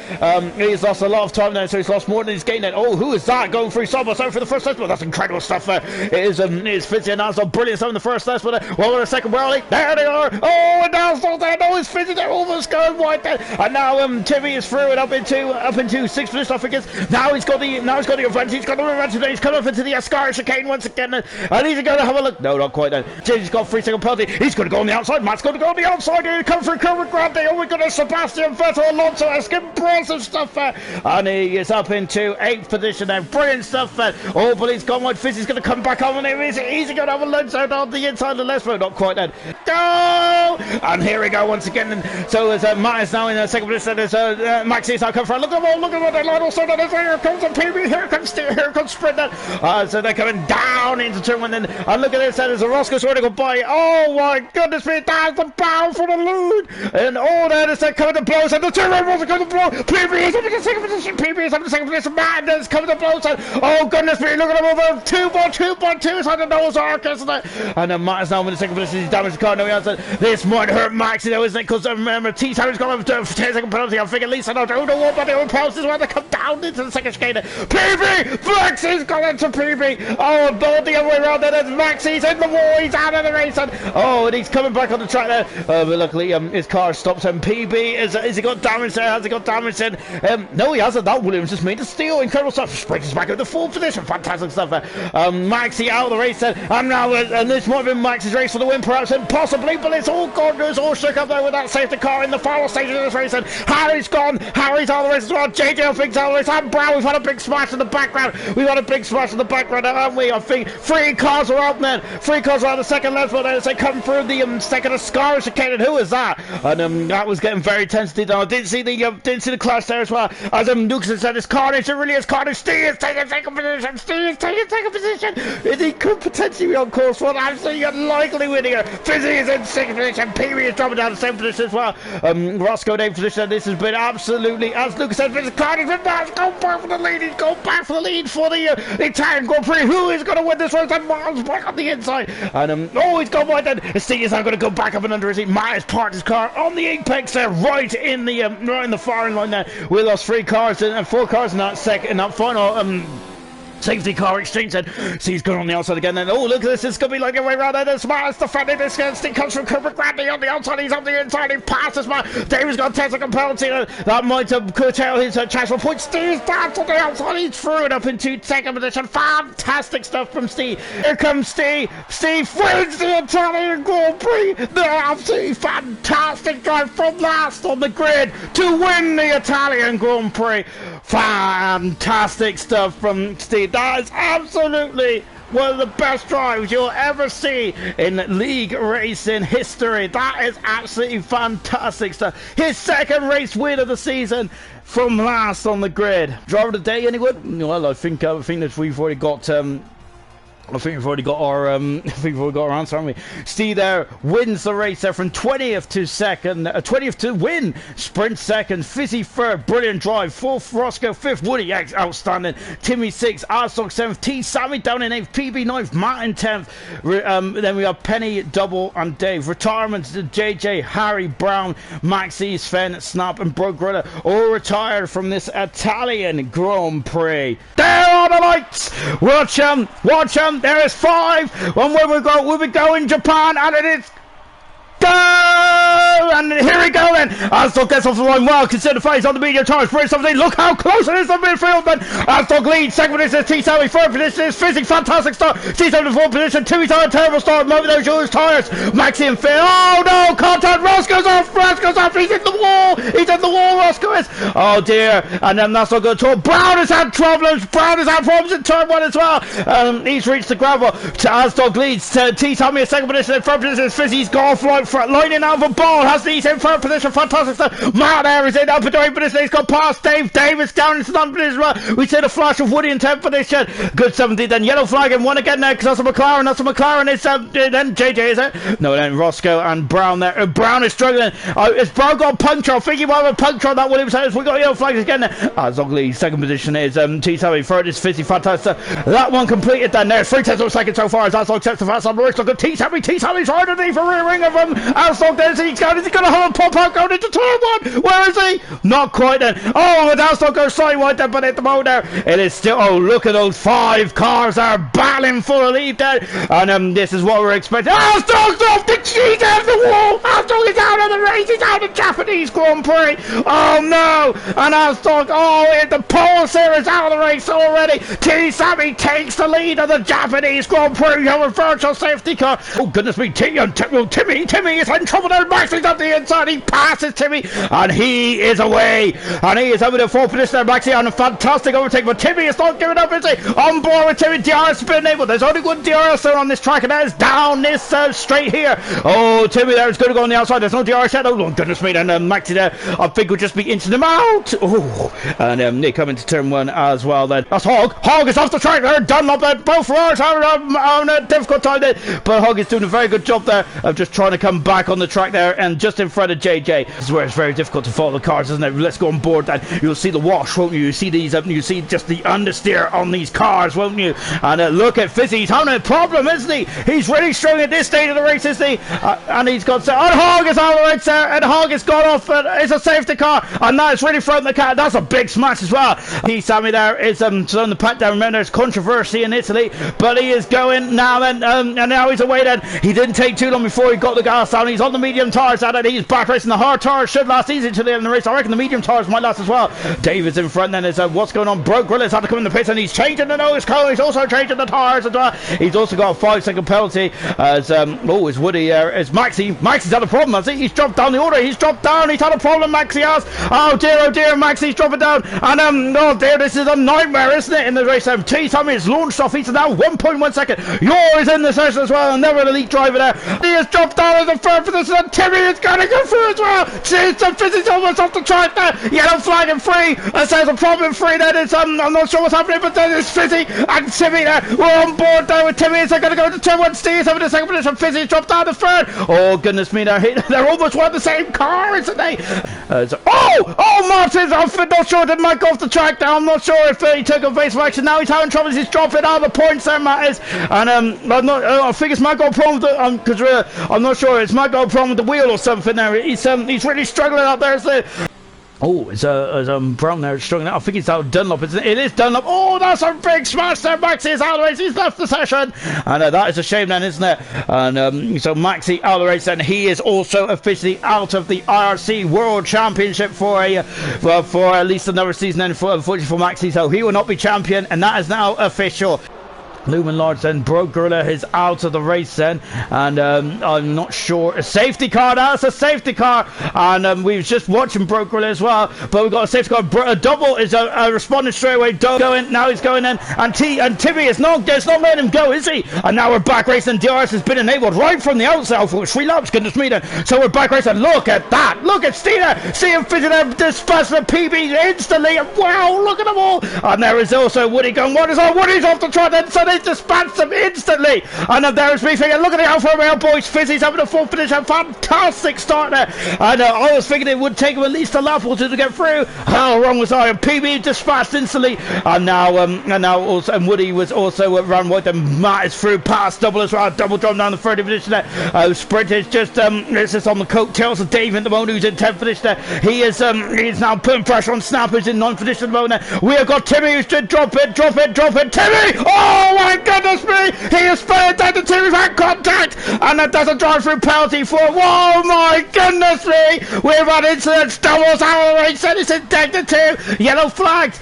He's lost a lot of time now, so he's lost more than he's gained then. Oh, who is that going through Sobo? So for the first test, but that's incredible stuff. It is Fizzy and Asdog. Brilliant stuff in the first test, but well, in a second, where are they? There they are. Oh, and Asdog there. No, it's Fizzy. They're almost going wide there. And now Timmy is through it up into sixth position. I think it's now he's got the advantage. He's got the advantage. He's coming up into the Ascar chicane once again. And he's going to have a look. No, not quite then. James got 3-second penalty. He's going to go on the outside. Matt's going to go on the outside. He's coming through Kermit Grande. Oh, we've got Sebastian Vettel Alonso. That's impressive stuff there. And he is up into 8th position now. Brilliant stuff there. Oh, but he's gone wide. Fizzy's going to come back on him. He's going to have a lunge out on the inside of the left road. Not quite then. Go! And here we go once again. And so as Matt is now in the second position, there's Maxi is now coming front. Look at them all. Look at what they line also. Here comes the PB. Here comes Sprint. So they're coming down into turn one. And look at this. There's a Roscoe sort of go by. Oh my goodness me. That's the bound for the lead. And all that is coming to blows. And the turn right wasn't coming to blow. PB is up in the second position. PB is up in the second position. Man is coming to blows. Oh goodness me. Look at him over. 2.2 is on the nose arc, isn't it? And then Matt is now in the second position. He's damaged the car. No, he hasn't. This might hurt Max, you know, isn't it? Because remember, T-Tyler's got a 10-second penalty. I think at least I don't know what, but they will post as well. They come down into the second chicane. PB! Maxi's gone into PB. Oh, but the other way around. Then it's Max. He's in the wall. He's out of the race. And oh, and he's coming back on the track there. But luckily, his car stops him. PB, has he got damage there? Has he got damage in? No, he hasn't. That Williams just made a steal. Incredible stuff. Springs back into fourth position. Fantastic stuff there. Maxi out of the race then. And now, and this might have been Max's race for the win, perhaps, and possibly, but it's all gone. It's all shook up there with that safety car in the final stage of this race. And Harry's gone. Harry's out of the race as well. JJ, I think's out of the race. And Brown, we've had a big smash in the background. We've had a big smash in the background, haven't we? I think 3 cars are out then. 3 cars are out the second left, but as they come through the second of Scar chicane. Who is that? And that was getting very tense. I didn't see the clash there as well. As Lucas said, it's carnage. It really is carnage. Steve is taking second position. Steve is taking second position. He could potentially be on course for an absolutely unlikely winning here. Fizzy is in second position. Peewee is dropping down to 7th position as well. Roscoe in 8th position. This has been absolutely, as Lucas said, it's carnage. Let's go back for the lead. He's going back for the lead for the Italian Grand Prix. Who is going to win this race? And Miles back on the inside. And oh, he's gone wide then. Steve is now going to go back up and under his seat. Miles parked his car on the apex there, right in the firing line there. We lost 3 cars and 4 cars in that final safety car exchange. And see, he's going on the outside again. And oh, look at this. It's going to be like a way around there. There's Smart's defending this. Stick comes from Cooper Grandy on the outside. He's on the inside. He passes Smart. Davis got 10-second penalty. That might curtail his chance for points. Steve's down to the outside. He threw it up into 2nd position. Fantastic stuff from Steve. Here comes Steve. Steve wins the Italian Grand Prix. The absolutely fantastic drive from last on the grid to win the Italian Grand Prix. Fantastic stuff from Steve. That is absolutely one of the best drives you'll ever see in league racing history. That is absolutely fantastic stuff. His 2nd race win of the season from last on the grid. Driver of the day, anyone? Well, I think that we've already got I think we've already got our answer, haven't we? Steve there wins the race there from 20th to 2nd, 20th to win. Sprint 2nd, Fizzy 3rd, brilliant drive. 4th, Roscoe 5th, Woody outstanding. Timmy 6th, Arstock 7th, T Sammy down in 8th, PB 9th, Martin 10th. Then we have Penny, Double, and Dave. Retirements to JJ, Harry, Brown, Maxi, Sven, Snap, and Bro Greta all retired from this Italian Grand Prix. There are the lights. Watch them. There is 5. And where we'll be going Japan, and it is go! And here we go then. Asdog gets off the line well, consider the phase on the medium tires. Brings something. Look how close it is to midfield then. Asdog leads. 2nd position is T-Sammy. 3rd position is Fizzy. Fantastic start. T-Sammy in 4th position. Timmy's on a terrible start. Moment those yours tires. Maxi and Phil. Oh no! Contact. Roscoe's off. He's in the wall. Roscoe is. Oh dear. And then that's not good at all. Brown has had problems. In turn 1 as well. He's reached the gravel. Asdog leads. T-Sammy in 2nd position. In 3rd position is Fizzy. He's gone lining out of a ball. hasn't he? He's in third position, fantastic stuff. Matt there is in upper doing position, he's got past Dave. Davis down into ninth position as well. We see the flash of Woody in 10th position. Good 17th, then yellow flag and one again there, because that's a McLaren. That's a McLaren. It's then JJ, is it? No, then Roscoe and Brown there. Brown is struggling. It's Brown got a puncture. I think he might have a puncture on that Williams. We got yellow flags again there. As ugly. Second position is T-Sammy. Third is Fizzy. Fantastic. That one completed then. There's 3 tenths of a second so far as Aslock sets the fast on the race. Look at T-Sammy. T-Sammy's right underneath the rear wing of him. Aslock there. Is he going to hold a pop out going into turn 1? Where is he? Not quite then. Oh, but Aslock goes slightly wide there, but at the moment there, it is still. Oh, look at those 5 cars are battling for a lead there. And this is what we're expecting. Aslock's off the cheese out of the wall. Aslock is out of the race. He's out of the Japanese Grand Prix. Oh no. And Aslock, the pole here is out of the race already. T-Sammy takes the lead of the Japanese Grand Prix over virtual safety car. Oh goodness me, Timmy is in trouble there. Maxi's up the inside. He passes Timmy and he is away. And he is over the 4th position there. Maxi on a fantastic overtake, but Timmy is not giving up, is he? On board with Timmy. DRS has been enabled. There's only one DRS there on this track, and that is down this straight here. Oh, Timmy there is going to go on the outside. There's no DRS yet. Oh goodness me, and Maxi there I think will just be inching them out. Oh, and they come into turn 1 as well then. That's Hogg. Hogg is off the track there. Dunlop there. Both Ferraris on a difficult time there, but Hogg is doing a very good job there of just trying to come back on the track there and just in front of JJ. This is where it's very difficult to follow the cars, isn't it? Let's go on board then. You'll see the wash, won't you? You see these you see just the understeer on these cars, won't you? And look at Fizzy. He's having a problem, isn't he? He's really struggling at this stage of the race, isn't he? And he's got and Hogg is out of the race there, and Hogg has gone off. It's a safety car, and that is really throwing the car. That's a big smash as well. Sammy there is on the pat down. Remember, there's controversy in Italy, but he is going now, and now he's away. Then he didn't take too long before he got the gas down. He's on the medium tires, and he's back racing. The hard tires should last easy to the end of the race. I reckon the medium tires might last as well. David's in front. Then is what's going on? Broke Grillis had to come in the pits, and he's changing the nose cone. He's also changing the tires as well. He's also got a 5-second penalty. As is Woody is Maxi. Maxi's had a problem, has he? He's dropped down the order. He's dropped down. He's had a problem. Maxi has. Oh dear, Maxi's dropping down. And oh dear, this is a nightmare, isn't it? In the race, T-Sammy is launched off. He's now 1.1 second. You're is in the session as well. Another elite driver there. He has dropped down as a third position. And Timmy is going to go through as well. Fizzy's almost off the track there. Yellow flag and free. There's a problem free there. It's I'm not sure what's happening, but then it's Fizzy and Timmy there. We're on board there with Timmy. Is going to go to turn 1. Steve's over the second position. Fizzy's dropped down the third. Oh goodness me, they're almost one of the same car, isn't they? Martin, I'm not sure that Mike off the track there. I'm not sure if he took a evasive action. Now he's having trouble. He's dropping out of the points there, Matt is. And I think it's Mike got a problem with because I'm not sure. It's Mike got a problem with the wheel or something there. He's really struggling out there. It's Brown there struggling. I think it's out Dunlop. It is Dunlop. Oh, that's a big smash there. Maxi is out of the race. He's left the session, and that is a shame then, isn't it? And so Maxi out of the race, and he is also officially out of the IRC World Championship for at least another season. And unfortunately for Maxi, so he will not be champion, and that is now official. Lumen Lodge then. Broke Gorilla is out of the race then, and I'm not sure. A safety car. That's a safety car, and we was just watching Broke Gorilla as well, but we've got a safety car. A double is responding straight away. Going now, he's going in, and Timmy is not letting him go, is he? And now we're back racing. DRS has been enabled right from the outside for 3 laps. Goodness me then. So we're back racing. Look at that. Look at Steiner. See him fitting there, dispatch the PB instantly. Wow, look at them all. And there is also Woody going. Woody's off the track then, so they dispatched them instantly. And there is me thinking, look at the Alfa Romeo boys. Fizzy's having a 4th finish. A fantastic start there. And I was thinking it would take him at least a lap or 2 to get through. How wrong was I? PB dispatched instantly. And now also Woody was also ran wide. And Matt is through past double as well. Double drum down the 30th position there. Sprint is just this is on the coattails of Dave at the moment, who's in 10th position there. He is now putting pressure on Snap, who's in 9th position at the moment. We have got Timmy who's just drop it. Timmy! Oh my goodness me! He is spinning down to Timmy's had contact, and that does a drive-through penalty for. Whoa my goodness me! We've had incidents. Doubles out of the race. And it's in Degner 2. Yellow flags,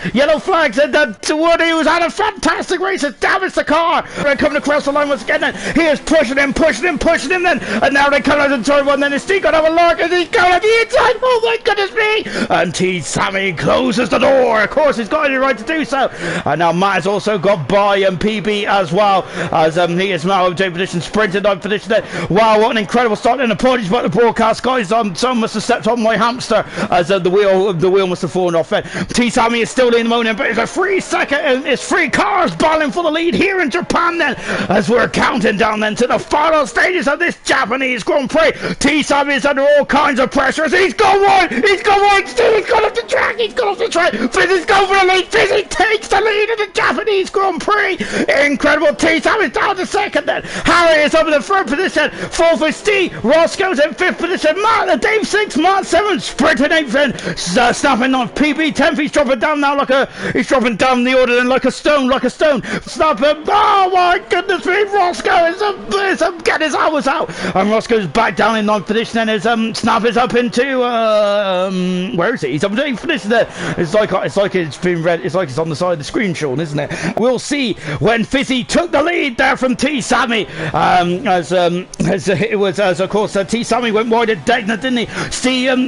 and Woody, who's had a fantastic race, has damaged the car. They're coming across the line once again. Then he is pushing him. Then, and now they come out in turn 1. Then is Steve gonna have a lark, and he's going at the inside. Oh my goodness me! And T-Sammy closes the door. Of course, he's got any right to do so. And now Matt has also got by and PB PB as well, as he is now in position, sprinted 9th position there. Wow, what an incredible start in the podium, but the broadcast guys, someone must have stepped on my hamster, as the wheel must have fallen off. T Sammy is still in the moment, but it's a 3 second, it's 3 cars battling for the lead here in Japan then, as we're counting down then to the final stages of this Japanese Grand Prix. T Sammy is under all kinds of pressure, he's gone wide, he's gone off the track, Fizzy's going for the lead, Fizzy takes the lead in the Japanese Grand Prix. Incredible. T Sammy's down to second then. Harry is up in the 3rd position, 4th is Steve, Roscoe's in 5th position, Dave 6th, Mark 7th, sprinting 8th then, snapping on PB 10th, he's dropping down now he's dropping down the order then like a stone, snapping, oh my goodness me, Roscoe is getting his hours out, and Roscoe's back down in 9th position, and his Snap is up into, where is he? He's up into 8th position there. It's like it's been read, it's like it's on the side of the screen, Sean, isn't it? We'll see when Fizzy took the lead there from T Sammy, as it was, as of course T Sammy went wide at Degner, didn't he?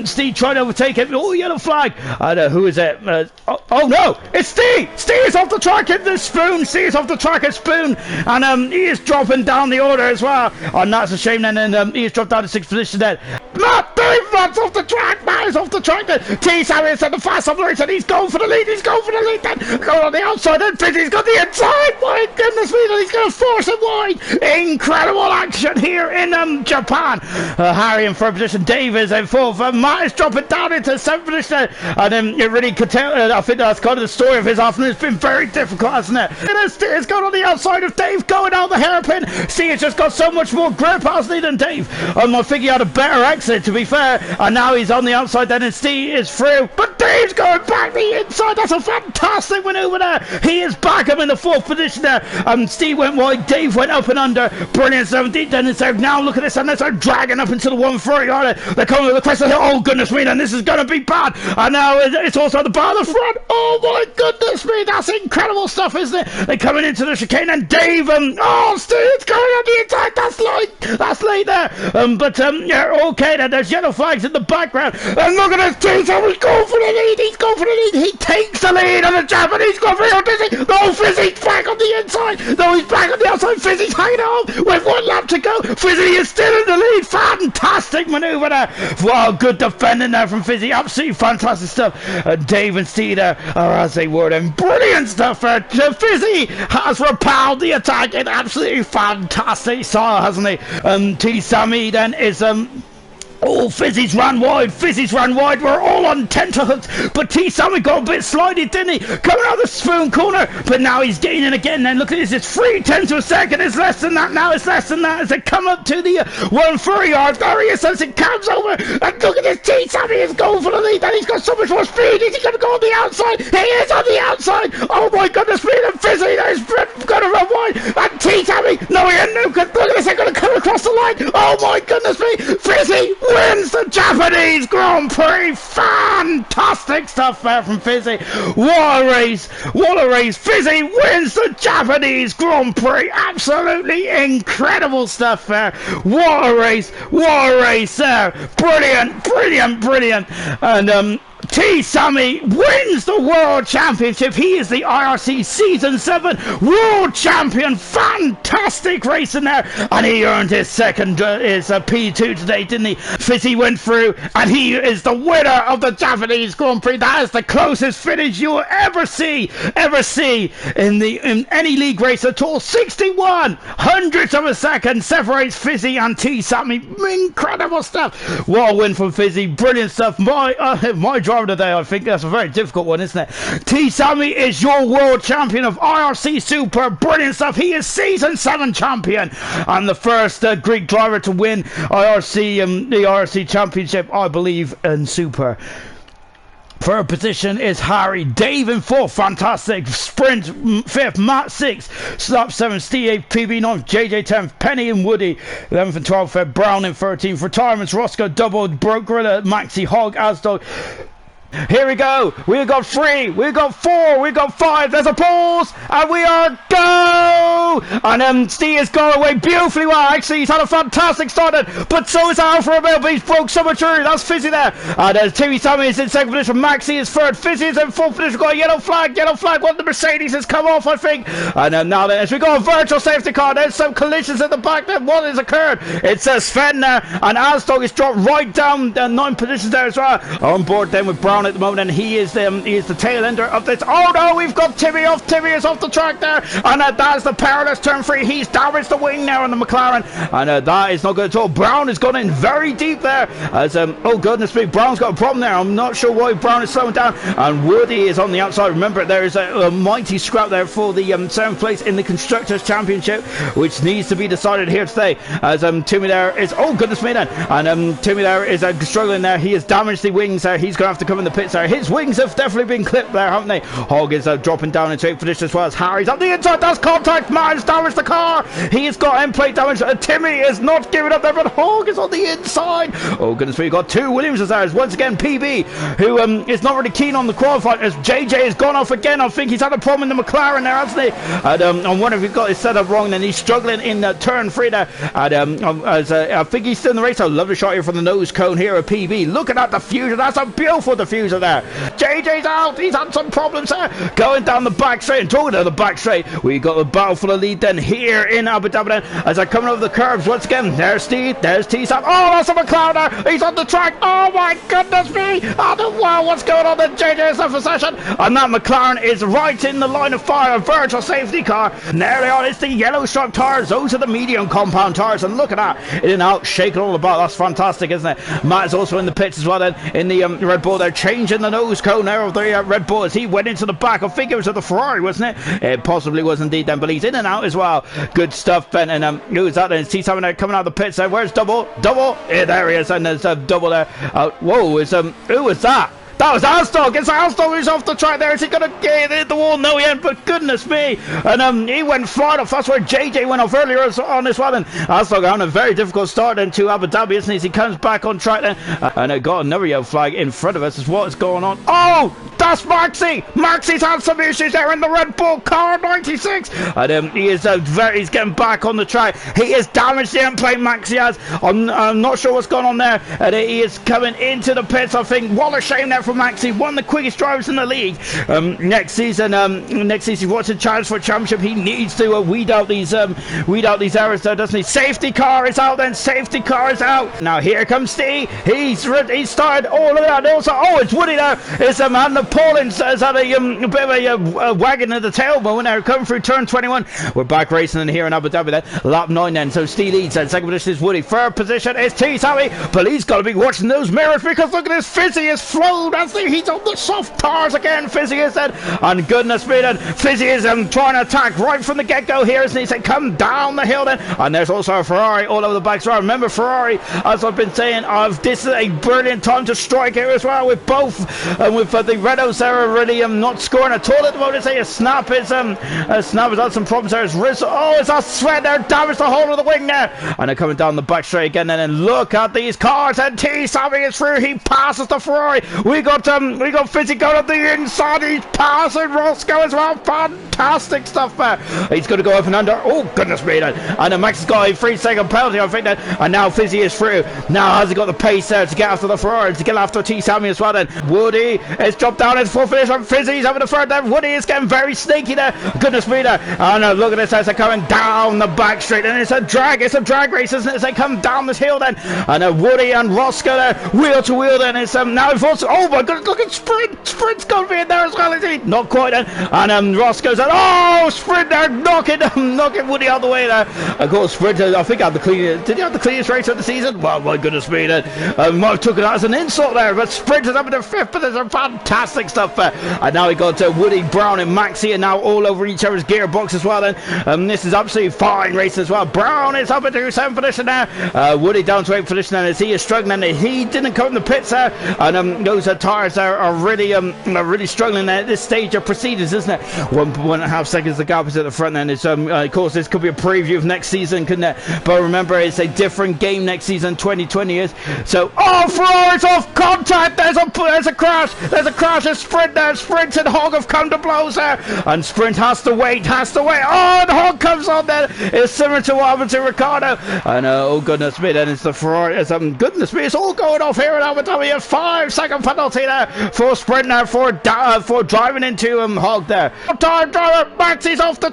Steve tried to overtake him. Oh, yellow flag. Who is it? Oh no, it's Steve. Steve is off the track at the Spoon. Steve is off the track at Spoon, and he is dropping down the order as well. And that's a shame then, and he has dropped down to 6th position then. Matt's off the track. Matt is off the track then. T Sammy is at the fast off the race, and he's going for the lead. Then going on the outside, and Fizzy's got the inside. My goodness me, he's going to force it wide. Incredible action here in Japan. Harry in 3rd position, Dave is in 4th, Matt is dropping down into 7th position, and it really could tell, I think that's kind of the story of his afternoon. It's been very difficult, hasn't it? It's going on the outside of Dave, going out the hairpin. See, it's just got so much more grip, hasn't he, than Dave? I think he had a better exit, to be fair, and now he's on the outside then, and Steve is through, but Dave's going back the inside. That's a fantastic maneuver there. He is back up in the 4th position there. Steve went wide, Dave went up and under. Brilliant 17th, then it's out. Now look at this, and they're dragging up into the 130. They're coming to the crest of the hill. Oh goodness me, then this is going to be bad. And now it's also the bar at the front. Oh my goodness me, that's incredible stuff, isn't it? They're coming into the chicane, and Dave, Steve's going on the inside. That's late there. Yeah, okay then, there's yellow flags in the background. And look at this, T Sammy's going for the lead. He's going for the lead. He takes the lead on the Japanese Grand Prix. No, Fizzy's back on the inside. No, he's back on the outside. Fizzy's hanging on with 1 lap to go. Fizzy is still in the lead. Fantastic maneuver there. Wow, good defending there from Fizzy. Absolutely fantastic stuff. Dave and Steve there are as they were then. Brilliant stuff there. Fizzy has repelled the attack in absolutely fantastic style, hasn't he? T Sammy then is oh, Fizzy's ran wide. We're all on tenterhooks, but T Sammy got a bit slidey, didn't he? Coming out of the Spoon corner, but now he's gaining again. Then look at this, it's 3/10 of a second. It's less than that now. It's less than that as they come up to the 130 yards. There he is as it comes over, and look at this. T Sammy is going for the lead. Then he's got so much more speed. Is he going to go on the outside? He is on the outside. Oh my goodness me! And Fizzy there's going to run wide, and T Sammy. No, he isn't. Look at this. They're going to come across the line. Oh my goodness me! Fizzy wins the Japanese Grand Prix. Fantastic stuff there from Fizzy. What a race. Fizzy wins the Japanese Grand Prix. Absolutely incredible stuff there. What a race there. Brilliant. And T Sammy wins the World Championship. He is the IRC Season 7 World Champion. Fantastic racing there. And he earned his second P2 today, didn't he? Fizzy went through, and he is the winner of the Japanese Grand Prix. That is the closest finish you'll ever see in any league race at all. 61 hundredths of a second separates Fizzy and T Sammy. Incredible stuff. What a win from Fizzy. Brilliant stuff. My driver today, I think that's a very difficult one, isn't it? T Sammy is your world champion of IRC Super. Brilliant stuff. He is Season 7 champion and the first Greek driver to win the IRC Championship, I believe, in Super. Third position is Harry. Dave in 4th, fantastic. Sprint 5th, Matt 6th, Slap 7th, Steve 8th, PB 9th, JJ 10th, Penny and Woody 11th and 12th, Brown in 13th. Retirements, Roscoe doubled, Broke Gorilla, Maxi, Hog, Asdog. Here we go. We've got 3, we've got 4, we've got 5. There's a pause, and we are go. through, and Steve has gone away beautifully well. Actually, he's had a fantastic start, but so is Alpha Romeo, but he's broke so much through. That's Fizzy there, and Timmy Sammy is in second position. Maxi is third. Fizzy is in fourth position. Got a yellow flag. One of the Mercedes has come off, I think. And now then, as we go on virtual safety car, there's some collisions at the back. Then what has occurred? It's Sven there, and Alstok is dropped right down 9 positions there as well. On board then with Brown at the moment, and he is the tail ender of this. Oh no, we've got Timmy off. Timmy is off the track there, and that's the perilous turn 3. He's damaged the wing now on the McLaren, and that is not good at all. Brown has gone in very deep there. As oh goodness me, Brown's got a problem there. I'm not sure why Brown is slowing down, and Woody is on the outside. Remember, there is a mighty scrap there for the 7th place in the Constructors' Championship, which needs to be decided here today. As Timmy there is, oh goodness me then, and Timmy there is struggling there. He has damaged the wings there. He's going to have to come in the pits there. His wings have definitely been clipped there, haven't they? Hogg is dropping down into 8th position as well as Harry's up the inside. That's contact. Man's damaged the car. He has got end plate damage. Timmy is not giving up there, but Hogg is on the inside. Oh goodness me, we've got 2 Williamses there. Once again, PB, who is not really keen on the qualifying, as JJ has gone off again. I think he's had a problem in the McLaren there, hasn't he? And I wonder if he got his setup wrong, and he's struggling in turn 3 there. And I think he's still in the race. I love the shot here from the nose cone here of PB. Looking at the diffuser. That's a beautiful diffuser there. JJ's out. He's had some problems there. Going down the back straight and talking down the back straight. We got the battle for the lead then here in Abu Dhabi then, as they're coming over the curbs once again. There's Steve. There's T-Sam. Oh, that's a McLaren there. He's on the track. Oh my goodness me. Oh, wow, what's going on there? JJ's off a session. And that McLaren is right in the line of fire. A virtual safety car. And there they are. It's the yellow stripe tires. Those are the medium compound tires. And look at that. In and out, shaking all about. That's fantastic, isn't it? Matt is also in the pits as well then, in the Red Bull. They're changing the nose cone there of the Red Bull as he went into the back. I think it was at the Ferrari, wasn't it? It possibly was indeed then, but he's in and out as well. Good stuff, Ben. And who's that then? It's coming out of the pits there. Where's Double? Yeah, there he is. And there's Double there. Whoa, who was that? That was Alstok. It's Alstok who's off the track there. Is he going to hit the wall? No, he ain't, but goodness me. And he went flying off. That's where JJ went off earlier on this one. And Alstok having a very difficult start into Abu Dhabi, isn't he? As he comes back on track then. And got another yellow flag in front of us. Is what is going on. Oh, that's Maxi. Maxi's had some issues there in the Red Bull car 96. And he is he's getting back on the track. He has damaged the end plate. Maxi has. I'm not sure what's going on there. And he is coming into the pits, I think. What a shame there for Maxi, one of the quickest drivers in the league. Next season, what's a chance for a championship? He needs to weed out these errors there, doesn't he? Safety car is out then. Safety car is out. Now here comes Steve. He's started all of that. Also, oh, it's Woody there. It's and the Paulins has had a bit of a wagon at the tail moment there, coming through turn 21. We're back racing in here in Abu Dhabi then. Lap 9 then. So Steve leads then. Second position is Woody. Third position is T. Sammy, but he's got to be watching those mirrors because look at this. Fizzy is flowed. He's on the soft tires again. Fizzy is then, and goodness me then, Fizzy is trying to attack right from the get-go here, isn't he? Said come down the hill then, and there's also a Ferrari all over the back. So remember, Ferrari, as I've been saying, this is a brilliant time to strike here as well, with both with the Renaults there are really not scoring at all at the moment. Say a Snap has had some problems there. It's Rizzo. Oh, it's a Sven there, damaged the whole of the wing there, and they're coming down the back straight again. And then look at these cars, and T. Sammy is through. He passes the Ferrari. We got Fizzy going up the inside. He's passing Roscoe as well. Fantastic stuff there. He's going to go up and under. Oh goodness me then. And Max has got a 3-second penalty, I think that. And now Fizzy is through. Now has he got the pace there to get after the Ferrari, to get after T. Sammy as well then. Woody has dropped down his full finish on Fizzy's having the third there. Woody is getting very sneaky there. Goodness me there. And look at this as they're coming down the back straight. And it's a drag race, isn't it? As they come down this hill then. And Woody and Roscoe there, wheel to wheel then. It's now also, oh my goodness, look at Sprint's going to be in there as well, is he? Not quite then. And Roscoe's at, oh, Sprint there, knocking Woody out of the way there. Of course, Sprint, I think had the cleanest, did he have the cleanest race of the season? Well, my goodness me then. Mark took it out as an insult there, but Sprint is up in the 5th, but there's some fantastic stuff there. And now we got Woody, Brown and Maxi, and now all over each other's gearbox as well then. This is absolutely fine racing as well. Brown is up into 7th position now. Woody down to 8th position, and as he is struggling, and he didn't come in the pits there. And those tires there are really struggling at this stage of proceedings, isn't it? 1.5 seconds the gap is at the front end. It's of course this could be a preview of next season, couldn't it? But remember, it's a different game next season. 2020 is. So, oh, Ferrari's off contact. There's a crash is Sprint there. Sprint and Hog have come to blows there. And Sprint has to wait. Oh, and Hog comes on there. It's similar to what happened to Ricardo. And oh, goodness me, then it's the Ferrari. Goodness me, it's all going off here in Abu Dhabi. A 5-second penalty there for Sprint there for driving into Hog there. Time driver, Maxi's off the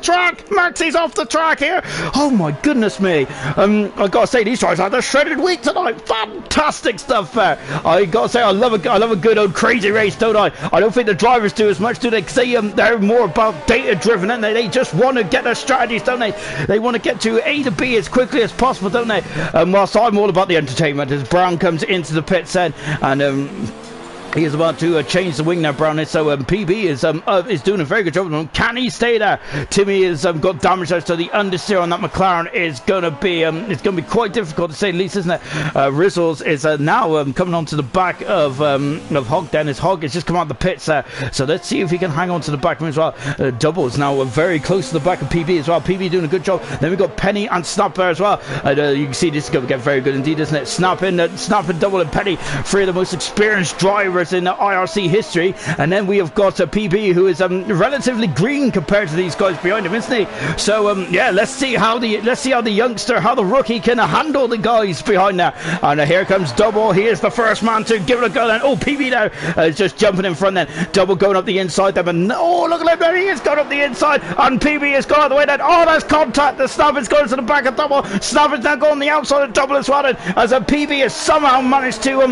track here. Oh, my goodness me. I gotta say, these drivers had a shredded week tonight. Fantastic stuff there. I gotta say, I love a good old crazy race, don't I? I don't think the drivers do as much, do they? Because they're more about data driven, and they just want to get their strategies, don't they? They want to get to A to B as quickly as possible, don't they? Whilst I'm all about the entertainment, as Brown comes into the pits then, and he is about to change the wing now, Brown is. So PB is doing a very good job. Can he stay there? Timmy has got damage there, so the understeer on that McLaren is gonna be quite difficult to say the least, isn't it? Rizzles is now coming onto the back of Hog. Dennis Hog has just come out of the pits there, so let's see if he can hang on to the back of him as well. Doubles now very close to the back of PB as well. PB doing a good job. Then we've got Penny and Snap there as well. You can see this is going to get very good indeed, isn't it? Snap and Double and Penny, three of the most experienced drivers in IRC history. And then we have got a PB who is relatively green compared to these guys behind him, isn't he? So yeah, let's see how the youngster, how the rookie can handle the guys behind there. And here comes Double. He is the first man to give it a go then. Oh, PB now is just jumping in front then. Double going up the inside there, but oh, look at him, he has gone up the inside, and PB has gone out the way then. Oh, there's contact. The Snap is going to the back of Double. Snap is now going the outside of Double as well, as a PB has somehow managed to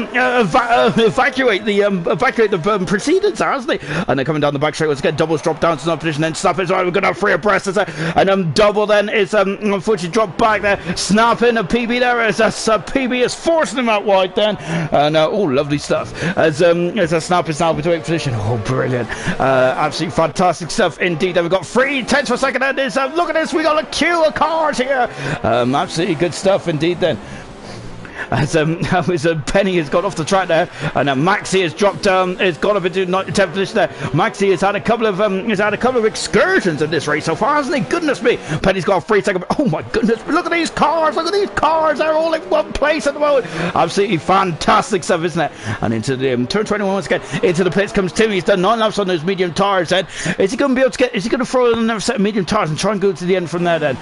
evacuate the precedents, hasn't he? And they're coming down the back straight once again. Double's dropped down to no position, then Snap is right. We're going to have free abreast, and Double then is unfortunately dropped back there. Snap in a PB there as PB is forcing him out wide then. And oh, lovely stuff as a Snap is now between position. Oh, brilliant. Absolutely fantastic stuff indeed. Then we've got 3/10 per second. And look at this, we got a queue of cars here. Absolutely good stuff indeed then. As Penny has got off the track there, and Maxi has dropped down. Has got up into 10th position there. Maxi has had a couple of excursions in this race so far, hasn't he? Goodness me, Penny's got a 3-second. Oh my goodness! Look at these cars! Look at these cars! They're all in one place at the moment. Absolutely fantastic stuff, isn't it? And into the turn 21 once again. Into the pits comes Timmy. He's done 9 laps on those medium tires. Then is he going to be able to get? Is he going to throw another set of medium tires and try and go to the end from there then?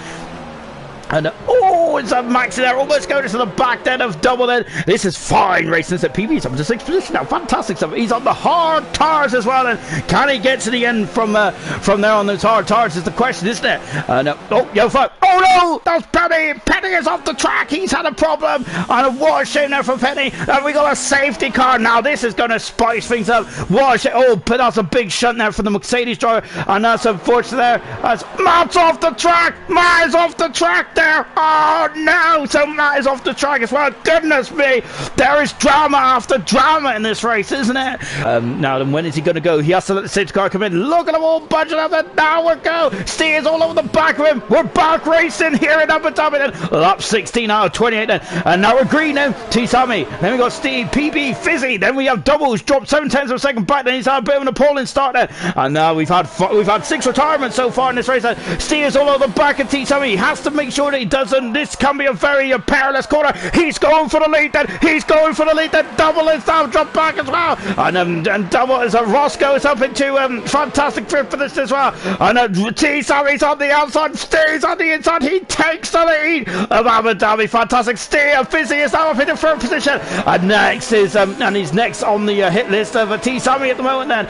And oh, it's a Maxi there, almost going to the back then of Double then. This is fine racing. It's at PB's up to 6th position now. Fantastic stuff. He's on the hard tires as well. And can he get to the end from there on those hard tires is the question, isn't it? And oh, yo, fuck. Oh no, that's Penny. Penny is off the track. He's had a problem. And what a shame there for Penny. And we got a safety car. Now this is going to spice things up. What a shame. Oh, but that's a big shunt there for the Mercedes driver. And that's unfortunate there. As Matt's off the track. Matt is off the track there. Oh no, so Matt is off the track as well. Goodness me, there is drama after drama in this race, isn't it? Now then, when is he going to go? He has to let the safety car come in. Look at them all budging up there. Now we go. Steers all over the back of him. We're back racing here in Abu Dhabi then. Lap 16 out of 28 then. And now we're green now. T-Sammy. Then we got Steve, PB, Fizzy. Then we have Doubles dropped 7/10 of a second back. Then he's had a bit of an appalling start there. And now we've had 6 retirements so far in this race. Steers all over the back of T-Sammy. He has to make sure that he doesn't. This can be a very perilous corner. He's going for the lead then. Double is now dropped back as well. And Double is a Roscoe is up into fantastic fifth for this as well. And T-Sammy's on the outside. Steers on the inside. He takes the lead of Abu Dhabi. Fantastic steer. Fizzy is now up in the third position. And next is and he's next on the hit list of T-Sammy at the moment then.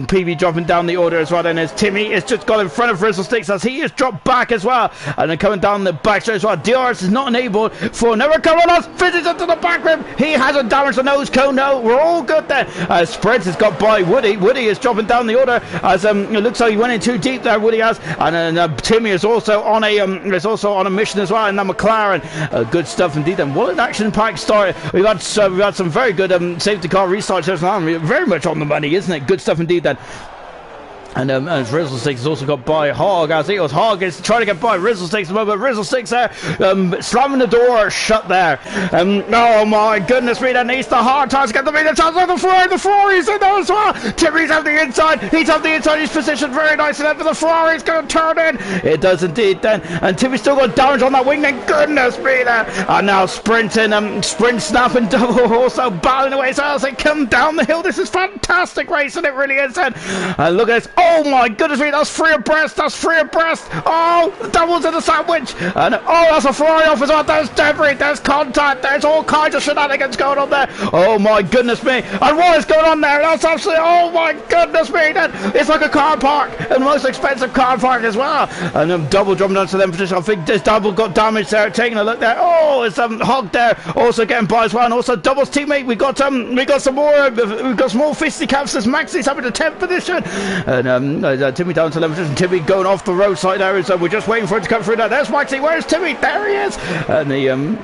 PB dropping down the order as well. Then as Timmy is just got in front of Frizzle Sticks as he is dropped back as well. And then coming down the back straight as well. DRS is not enabled for never come on us. Fizzy's into the back rim. He hasn't damaged the nose cone. No, we're all good there. Sprint has got by Woody. Woody is dropping down the order as it looks like he went in too deep there. Woody has, and Timmy is also on a mission as well. And now McLaren, good stuff indeed. And what an action-packed start. We've had some very good safety car restarts. Very much on the money, isn't it? Good stuff indeed then. And as Rizzlesticks has also got by Hog, as it was Hog is trying to get by Rizzlesticks at the moment. Rizzlesticks there, slamming the door shut there. Oh my goodness me, that needs the hard times to get the meter chance on the Ferrari's in there as well. Timmy's on the inside, he's on the inside, he's positioned very nicely there for the Ferrari's going to turn in. It does indeed then, and Timmy's still got damage on that wing then, goodness me there. And now sprinting, sprint snapping, double also battling away as they come down the hill. This is fantastic racing, it really is then. And look at this. Oh my goodness me, that's free abreast, oh, doubles in the sandwich, and oh, that's a Ferrari off as well. There's debris, there's contact, there's all kinds of shenanigans going on there. Oh my goodness me, and what is going on there? That's absolutely, oh my goodness me, it's like a car park, and most expensive car park as well. And double jumping onto them position. I think this double got damaged there, taking a look there. Oh, it's Hog there, also getting by as well, and also Double's teammate. We got some more fisty caps as Maxi's having the 10th position, and Timmy down to 11th position. Timmy going off the roadside there, so we're just waiting for it to come through now. There's Maxi, where's Timmy? There he is, and the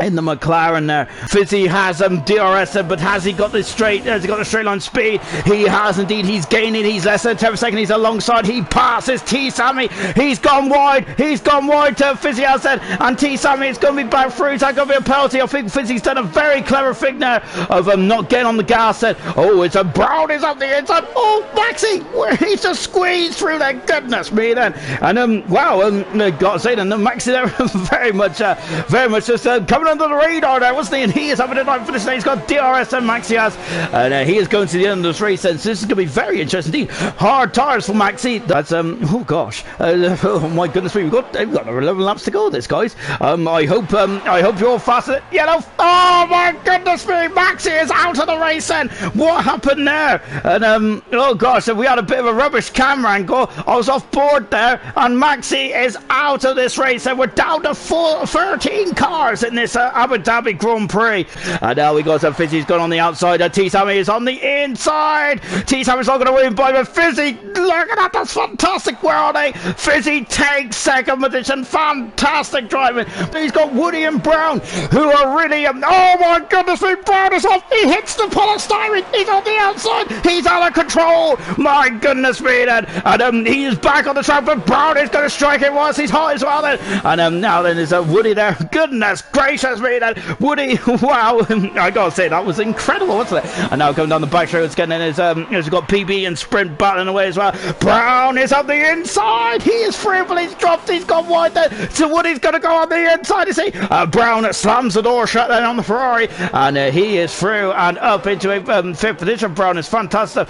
in the McLaren there. Fizzy has DRS, but has he got this straight? Has he got the straight line speed? He has indeed. He's gaining. He's less than 10 per second. He's alongside. He passes T Sammy. He's gone wide. He's gone wide to Fizzy has said, and T Sammy is going to be back through. Is that going to be a penalty? I think Fizzy's done a very clever thing there of not getting on the gas set. Oh, it's a Brown is up the inside. Oh, Maxi, where he's just squeezed through there. Goodness me then. And wow, got to say then, Maxi there very much just coming under the radar there, wasn't he? And he is having a night for this. He's got DRS and Maxi has, and he is going to the end of this race. And so this is going to be very interesting indeed. Hard tires for Maxi. That's oh gosh, oh my goodness me, we've got 11 laps to go. This guys. I hope you're faster. Yellow. Oh my goodness me, Maxi is out of the race. Then what happened there? And oh gosh, we had a bit of a rubbish camera angle. I was off board there, and Maxi is out of this race. And we're down to 13 cars in this Abu Dhabi Grand Prix. And now we got some Fizzy's gone on the outside. T Sammy is on the inside. T Sammy's not going to win by, but Fizzy, look at that, that's fantastic. Where are they? Fizzy takes second position. Fantastic driving. He's got Woody and Brown, who are really, oh my goodness me, Brown is off. He hits the polystyrene. He's on the outside. He's out of control. My goodness me then. And he is back on the track, but Brown is going to strike him once. He's hot as well then. And now then there's Woody there. Goodness gracious me then. Woody, wow. I gotta say, that was incredible, wasn't it? And now going down the back straight, it's getting in his, he's got PB and Sprint battling away as well. Brown is on the inside. He is free, but he's dropped. He's gone wide there. So Woody's going to go on the inside, you see. Brown slams the door shut then on the Ferrari, and he is through and up into a 5th position. Brown is fantastic.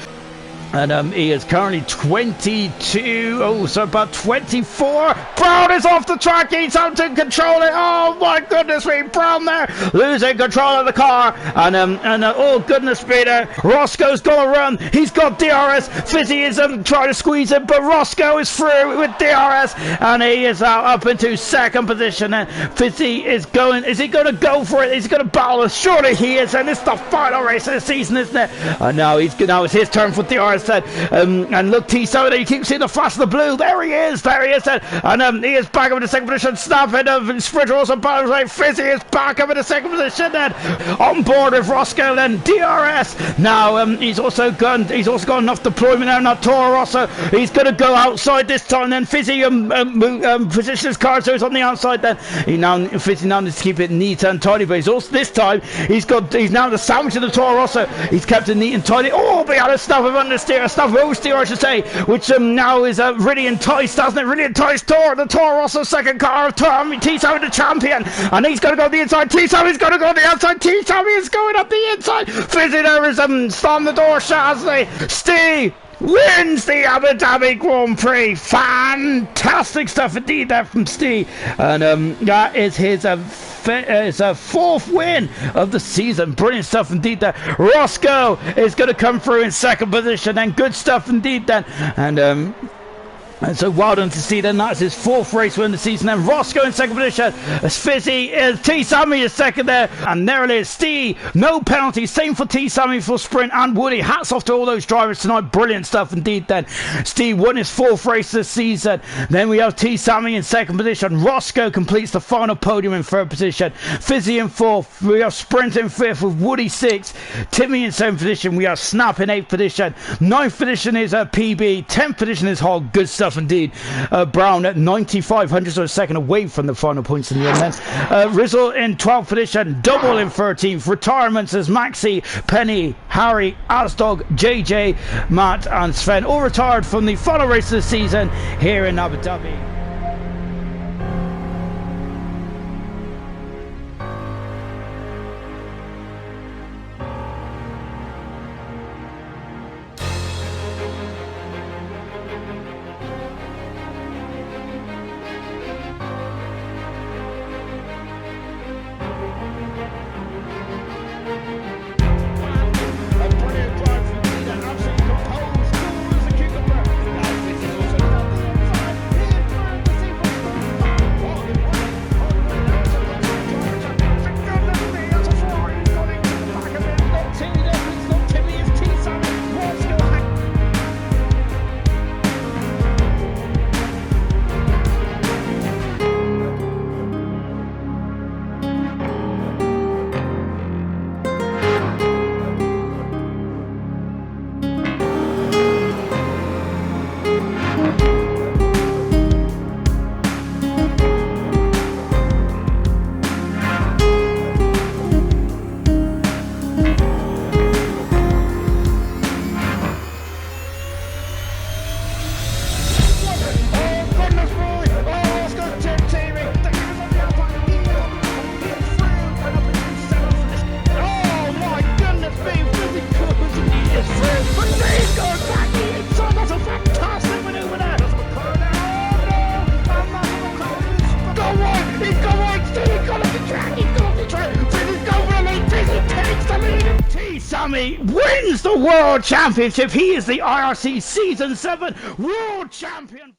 And he is currently 22, about 24. Brown is off the track, he's out to control it. Oh my goodness me, Brown there, losing control of the car. And oh goodness me there, Roscoe's got to run, he's got DRS. Fizzy is trying to squeeze it, but Roscoe is through with DRS, and he is up into 2nd position. And Fizzy is going, is he going to go for it? Is he going to battle us? Surely he is, and it's the final race of the season, isn't it? And now it's his turn for DRS. And look, T Sammy, you keep seeing the flash of the blue. There he is then. And he is back up in the 2nd position. Snapping Sprinter also battles away. Fizzy is back up in the 2nd position then. On board with Roscoe then. DRS. Now he's also got enough deployment now. Not Toro Rosso. He's going to go outside this time then. Fizzy positions his car so he's on the outside then. Fizzy now needs to keep it neat and tidy, but he's also this time he's now the sandwich of the Toro Rosso. He's kept it neat and tidy. Oh, but he had a stuff of understeer. Stuff oversteer I should say, which now is really enticed, doesn't it? Really enticed the Toro Rosso 2nd car of T Sammy the champion, and he's going to go on the inside. T Sammy's going to go on the outside. T Sammy is going up the inside. Fizzy there is slam the door shut, hasn't he? Steve wins the Abu Dhabi Grand Prix. Fantastic stuff indeed there from Steve, and that is his it's a 4th win of the season. Brilliant stuff indeed there. Roscoe is going to come through in 2nd position, and good stuff indeed then. And And so well done to see then. That's his 4th race win of the season. Then Roscoe in 2nd position. As Fizzy is T Sammy is 2nd there. And there it is. Steve, no penalty. Same for T Sammy for sprint and Woody. Hats off to all those drivers tonight. Brilliant stuff indeed then. Steve won his 4th race this season. Then we have T Sammy in 2nd position. Roscoe completes the final podium in 3rd position. Fizzy in 4th. We have Sprint in 5th with Woody 6th. Timmy in 7th position. We have Snap in 8th position. 9th position is PB. 10th position is Hog. Good stuff indeed. Brown at 95 hundredths of a second away from the final points in the end then. Rizzle in 12th position, Double in 13th. Retirements as Maxi, Penny, Harry, Asdog, JJ, Matt and Sven all retired from the final race of the season here in Abu Dhabi. Sammy wins the World Championship. He is the IRC Season 7 World Champion.